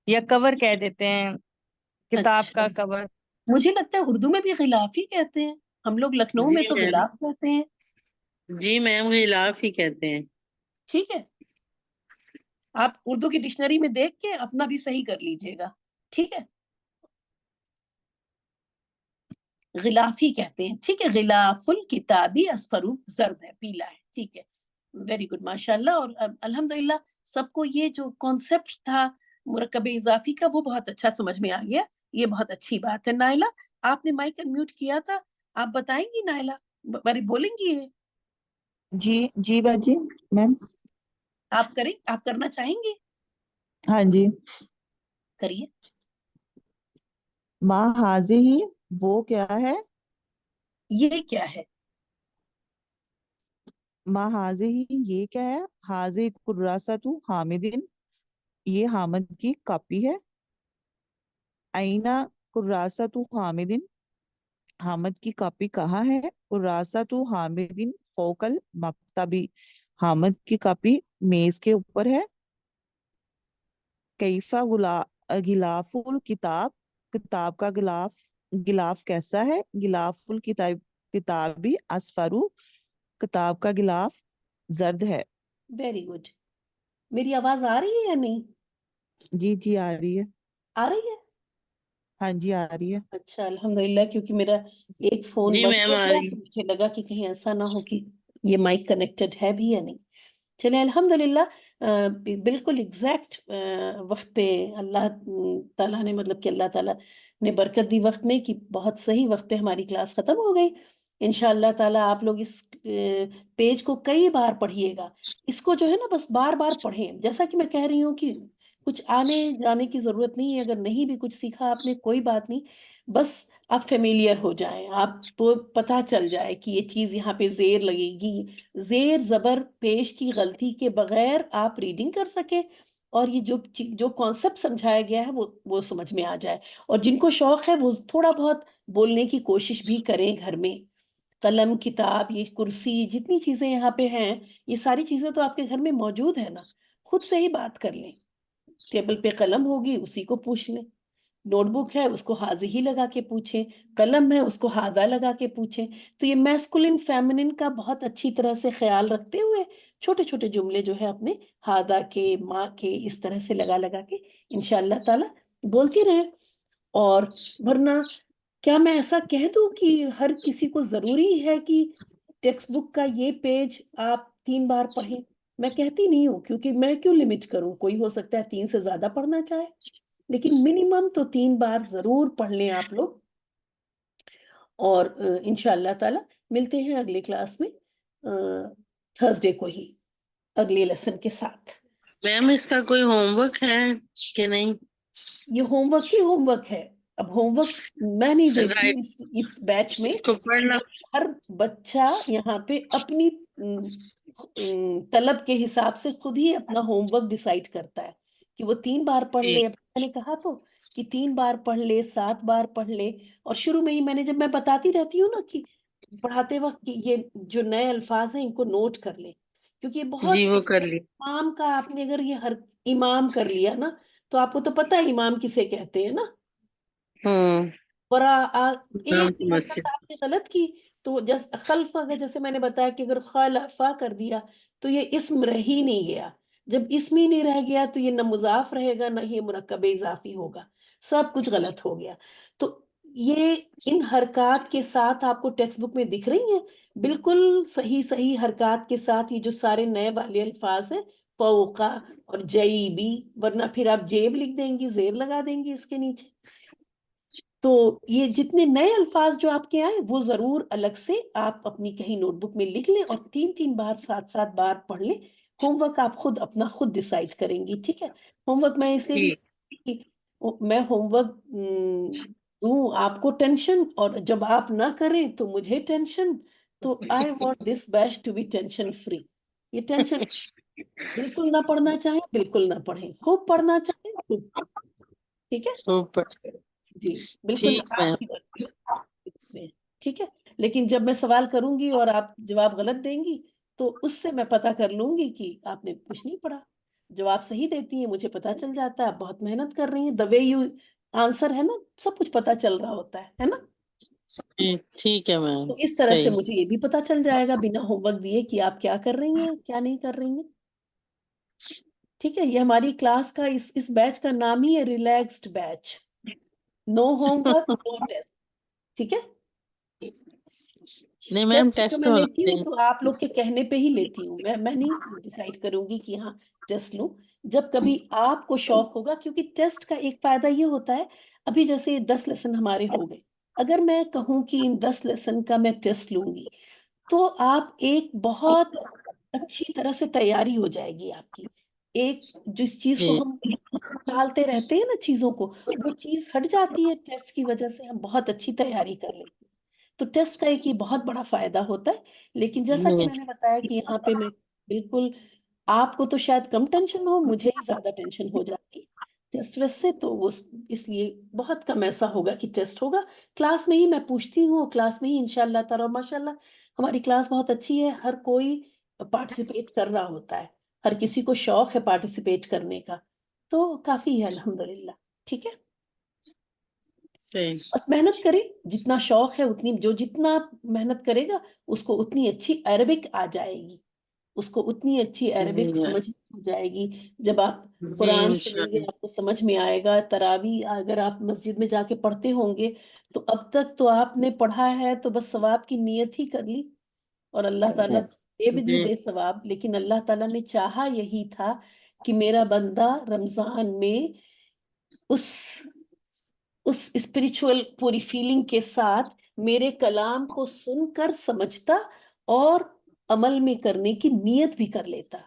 یا کور کہہ دیتے ہیں، کتاب اچھا کا کور. مجھے لگتا ہے اردو میں بھی غلاف ہی کہتے ہیں. ہم لوگ لکھنؤ میں تو غلاف کہتے ہیں. جی میم غلاف ہی کہتے ہیں. ٹھیک ہے، آپ اردو کی ڈکشنری میں دیکھ کے اپنا بھی صحیح کر لیجئے گا. ٹھیک ہے، غلاف ہی کہتے ہیں. ٹھیک ہے، غلاف الکتابی اسفرو زرد ہے، پیلا ہے. ٹھیک ہے، ویری گڈ ماشاء اللہ. اور الحمدللہ سب کو یہ جو کانسیپٹ تھا مرکب اضافی کا وہ بہت اچھا سمجھ میں آ گیا. یہ بہت اچھی بات ہے. نائلہ آپ نے مائک انمیوٹ کیا تھا، آپ بتائیں گی؟ نائلہ بولیں گی؟ جی باجی میم. آپ کریں، آپ کرنا چاہیں گے؟ ہاں جی کریے. ما حاضی، وہ کیا ہے؟ یہ کیا ہے؟ ما حاضی، یہ کیا ہے؟ حاضی کراسۃ حامدین، یہ حامد کی کاپی ہے. اینا کراسۃ حامدین، حامد کی کاپی کہاں ہے؟ کراسۃ حامدین فوق المکتبی، حامد کی کاپی میز کے اوپر ہے. کیفا غلاف الکتاب، کتاب کا غلاف کیسا ہے؟ غلاف الکتاب کتابی اسفرو، کتاب کا غلاف زرد ہے. Very good. میری آواز آ رہی ہے یا نہیں؟ جی آ رہی ہے. آ رہی ہے؟ ہاں جی آ رہی ہے. اچھا الحمدللہ، کیونکہ میرا ایک فون جی بند میم ہو آ گیا رہی. تو مجھے لگا کہ کہیں ایسا نہ ہو کہ یہ مائک کنیکٹڈ ہے بھی یا نہیں. چلیں الحمدللہ بالکل ایگزیکٹ وقت پہ اللہ تعالیٰ نے مطلب کہ اللہ تعالیٰ نے برکت دی وقت میں کہ بہت صحیح وقت پہ ہماری کلاس ختم ہو گئی. انشاءاللہ تعالیٰ آپ لوگ اس پیج کو کئی بار پڑھیے گا. اس کو جو ہے نا بس بار بار پڑھیں. جیسا کہ میں کہہ رہی ہوں کہ کچھ آنے جانے کی ضرورت نہیں ہے. اگر نہیں بھی کچھ سیکھا آپ نے کوئی بات نہیں, بس آپ فیملیئر ہو جائیں, آپ کو پتہ چل جائے کہ یہ چیز یہاں پہ زیر لگے گی, زیر زبر پیش کی غلطی کے بغیر آپ ریڈنگ کر سکیں, اور یہ جو کانسیپٹ سمجھایا گیا ہے وہ سمجھ میں آ جائے. اور جن کو شوق ہے وہ تھوڑا بہت بولنے کی کوشش بھی کریں گھر میں. قلم, کتاب, یہ کرسی, جتنی چیزیں یہاں پہ ہیں یہ ساری چیزیں تو آپ کے گھر میں موجود ہے نا, خود سے ہی بات کر لیں. ٹیبل پہ قلم ہوگی اسی کو پوچھ لیں, نوٹ بک ہے اس کو حاضی لگا کے پوچھیں, قلم ہے اس کو ہادہ لگا کے پوچھیں. تو یہ میسکولن فیمنن کا بہت اچھی طرح سے خیال رکھتے ہوئے چھوٹے چھوٹے جملے جو ہے اپنے ہادہ کے, ماں کے, اس طرح سے لگا لگا کے انشاءاللہ تعالی بولتی رہیں. اور ورنہ کیا میں ایسا کہہ دوں کہ ہر کسی کو ضروری ہے کہ ٹیکسٹ بک کا یہ پیج آپ 3 بار پڑھیں؟ میں کہتی نہیں ہوں, کیونکہ میں کیوں لمٹ کروں, کوئی ہو سکتا ہے 3 سے زیادہ پڑھنا چاہے, لیکن منیمم تو 3 بار ضرور پڑھ لیں آپ لوگ. اور انشاءاللہ تعالی ملتے ہیں اگلے کلاس میں تھرسڈے کو ہی اگلے لیسن کے ساتھ. میم اس کا کوئی ہوم ورک ہے کہ نہیں؟ یہ ہوم ورک ہی ہوم ورک ہے. اب ہوم ورک میں نہیں دیتی ہوں اس بیچ میں. اس کو پڑھنا ہر بچہ یہاں پہ اپنی طلب کے حساب سے خود ہی اپنا ہوم ورک ڈیسائیڈ کرتا ہے کہ وہ 3 بار پڑھ لے. میں نے کہا تو کہ 3 بار پڑھ لے, 7 بار پڑھ لے. اور شروع میں ہی جب میں بتاتی رہتی ہوں نا کہ پڑھاتے وقت کہ یہ جو نئے الفاظ ہیں ان کو نوٹ کر لے, کیونکہ یہ بہت جی وہ کر لی. امام کا آپ نے اگر یہ ہر امام کر لیا نا تو آپ کو تو پتہ ہے امام کسے کہتے ہیں نا. ایک بھی حرکت آپ نے غلط کی تو خلف, اگر جیسے میں نے بتایا کہ اگر خلفا کر دیا تو یہ اسم رہ ہی نہیں گیا. جب اسم ہی نہیں رہ گیا تو یہ نہ مضاف رہے گا نہ یہ مرکب اضافی ہوگا, سب کچھ غلط ہو گیا. تو یہ ان حرکات کے ساتھ آپ کو ٹیکسٹ بک میں دکھ رہی ہیں, بالکل صحیح حرکات کے ساتھ. یہ جو سارے نئے والے الفاظ ہیں فوقا اور جیبی, ورنہ پھر آپ جیب لکھ دیں گی, زیر لگا دیں گی اس کے نیچے. تو یہ جتنے نئے الفاظ جو آپ کے آئے وہ ضرور الگ سے آپ اپنی کہیں نوٹ بک میں لکھ لیں اور 3 بار 7 بار پڑھ لیں. ہوم ورک آپ خود ڈیسائیڈ کریں گی, ٹھیک ہے. ہوم ورک میں اس لیے بھی میں ہوم ورک دوں آپ کو ٹینشن, اور جب آپ نہ کریں تو مجھے ٹینشن. تو I want this batch to be tension free. یہ ٹینشن بالکل نہ پڑھنا چاہیں بالکل نہ پڑھیں, خوب پڑھنا چاہیں خوب, ٹھیک ہے جی بالکل آپ کی مرضی. ٹھیک ہے, لیکن جب میں سوال کروں گی اور آپ جواب غلط دیں گی تو اس سے میں پتہ کر لوں گی کہ آپ نے کچھ نہیں پڑھا. جواب صحیح دیتی ہیں مجھے پتہ چل جاتا ہے آپ بہت محنت کر رہی ہیں. the way you آنسر ہے نا, سب کچھ پتہ چل رہا ہوتا ہے نا. ٹھیک ہے میم, تو اس طرح سے مجھے یہ بھی پتہ چل جائے گا بنا ہوم ورک دیے کہ آپ کیا کر رہی ہیں کیا نہیں کر رہی ہیں. ٹھیک ہے, یہ ہماری کلاس کا اس بیچ کا نام ہی ہے ریلیکسڈ بیچ. نو ہوم ورک نو ٹیسٹ, ٹھیک ہے. نہیں میم ٹیسٹ میں لیتی ہوں تو آپ لوگ کے کہنے پہ ہی لیتی ہوں, میں نہیں ڈیسائیڈ کروں گی کہ ہاں ٹیسٹ لوں. جب کبھی آپ کو شوق ہوگا, کیونکہ ٹیسٹ کا ایک فائدہ یہ ہوتا ہے, ابھی جیسے 10 لیسن ہمارے ہو گئے, اگر میں کہوں کہ ان 10 لیسن کا میں ٹیسٹ لوں گی تو آپ ایک بہت اچھی طرح سے تیاری ہو جائے گی آپ کی. ایک جس چیز کو ہم ٹالتے رہتے ہیں نا چیزوں کو, وہ چیز ہٹ جاتی ہے ٹیسٹ کی وجہ سے, ہم بہت اچھی تیاری کر لیتے ہیں. تو ٹیسٹ کا ایک یہ بہت بڑا فائدہ ہوتا ہے. لیکن جیسا کہ میں نے بتایا کہ یہاں پہ میں بالکل, آپ کو تو شاید کم ٹینشن ہو, مجھے ہی زیادہ ٹینشن ہو جاتی ٹیسٹ ویسٹ سے. تو وہ اس لیے بہت کم ایسا ہوگا کہ ٹیسٹ ہوگا. کلاس میں ہی میں پوچھتی ہوں, کلاس میں ہی انشاءاللہ تعالی, ماشاءاللہ ہماری کلاس بہت اچھی ہے, ہر کوئی پارٹیسپیٹ کر رہا ہوتا ہے, ہر کسی کو شوق ہے پارٹیسپیٹ کرنے کا, تو کافی ہے الحمدللہ. ٹھیک ہے, بس محنت کریں, جتنا شوق ہے اتنی, جتنا محنت کرے گا اس کو اتنی اچھی عربک آ جائے گی, اس کو اتنی اچھی عربک سمجھ جائے گی. جب آپ قرآن سنیں گے آپ کو سمجھ میں آئے گا. تراویح اگر آپ مسجد میں جا کے پڑھتے ہوں گے تو اب تک تو آپ نے پڑھا ہے تو بس ثواب کی نیت ہی کر لی, اور اللہ تعالیٰ یہ بھی بے ثواب، لیکن اللہ تعالیٰ نے چاہا یہی تھا کہ میرا بندہ رمضان میں اس اسپریچول پوری فیلنگ کے ساتھ میرے کلام کو سن کر سمجھتا اور عمل میں کرنے کی نیت بھی کر لیتا.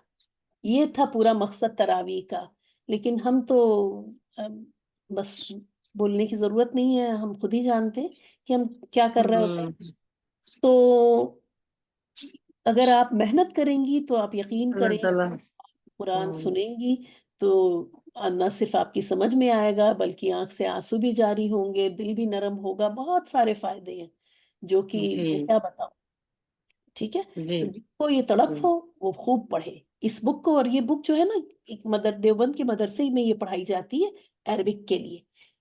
یہ تھا پورا مقصد تراویح کا. لیکن ہم تو بس بولنے کی ضرورت نہیں ہے، ہم خود ہی جانتے ہیں کہ ہم کیا کر رہے ہوتے ہیں. تو اگر آپ محنت کریں گی تو آپ یقین کریں قرآن سنیں گی تو نہ صرف آپ کی سمجھ میں آئے گا بلکہ آنکھ سے آنسو بھی جاری ہوں گے، دل بھی نرم ہوگا، بہت سارے فائدے ہیں جو کہ میں کیا بتاؤں. ٹھیک ہے، تو جس کو یہ تڑپ ہو وہ خوب پڑھے اس بک کو. اور یہ بک جو ہے نا ایک دیوبند کے مدرسے میں یہ پڑھائی جاتی ہے عربک کے لیے.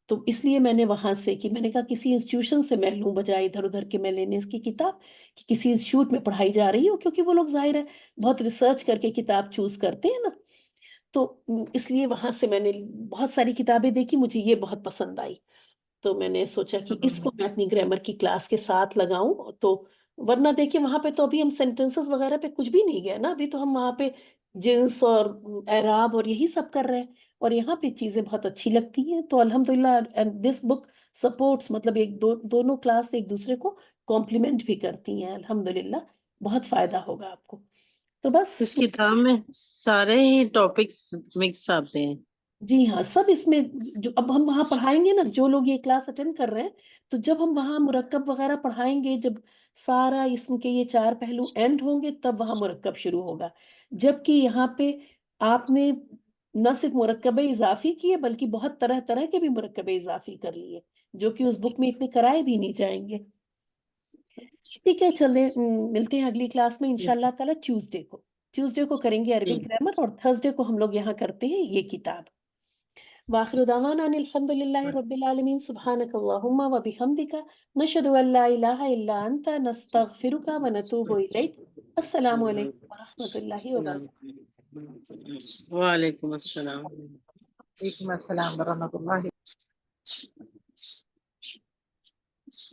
تو اس لیے میں نے وہاں سے میں نے کہا کسی انسٹیٹیوشن سے میں لوں بجائے ادھر ادھر کے میں لینے اس کی کتاب کہ کسی انسٹیٹیوٹ میں پڑھائی جا رہی ہو، کیونکہ وہ لوگ ظاہر ہے بہت ریسرچ کر کے کتاب چوز کرتے ہیں نا. تو اس لیے وہاں سے میں نے بہت ساری کتابیں دیکھی، مجھے یہ بہت پسند آئی. تو میں نے سوچا کہ اس کو میں اپنی گرامر کی کلاس کے ساتھ لگاؤں. تو ورنہ دیکھیں وہاں پہ تو ابھی ہم سینٹنسز وغیرہ پہ کچھ بھی نہیں گئے نا، ابھی تو ہم وہاں پہ جنس اور اعراب اور یہی سب کر رہے ہیں، اور یہاں پہ چیزیں بہت اچھی لگتی ہیں. تو الحمدللہ دس بک سپورٹس، مطلب دونوں کلاس ایک دوسرے کو کمپلیمنٹ بھی کرتی ہیں. الحمدللہ بہت فائدہ ہوگا آپ کو. تو بس اس کتاب میں سارے ہی ٹاپکس مکس آتے ہیں. جی ہاں، سب اس میں جو اب ہم وہاں پڑھائیں گے نا، جو لوگ یہ کلاس اٹینڈ کر رہے ہیں، تو جب ہم وہاں مرکب وغیرہ پڑھائیں گے، جب سارا اسم کے یہ 4 پہلو اینڈ ہوں گے تب وہاں مرکب شروع ہوگا. جبکہ یہاں پہ آپ نے نہ صرف مرکب اضافی کیے بلکہ بہت طرح طرح کے بھی مرکب اضافی کر لیے جو کہ اس بک میں اتنے کرائے بھی نہیں جائیں گے. ٹھیک ہے، چلیں ملتے ہیں اگلی کلاس میں انشاءاللہ تعالیٰ ٹیوزڈے کو کریں گے عربک گرامر، اور تھرسڈے کو ہم لوگ یہاں کرتے ہیں یہ کتاب. وآخر دعوانا ان الحمد للہ رب العالمین. سبحانک اللہم و بحمدک، نشہد ان لا الہ الا انت، نستغفرک و نتوب الیک. السلام علیکم ورحمۃ اللہ وبرکاتہ. وعلیکم السلام. وعلیکم السلام ورحمۃ اللہ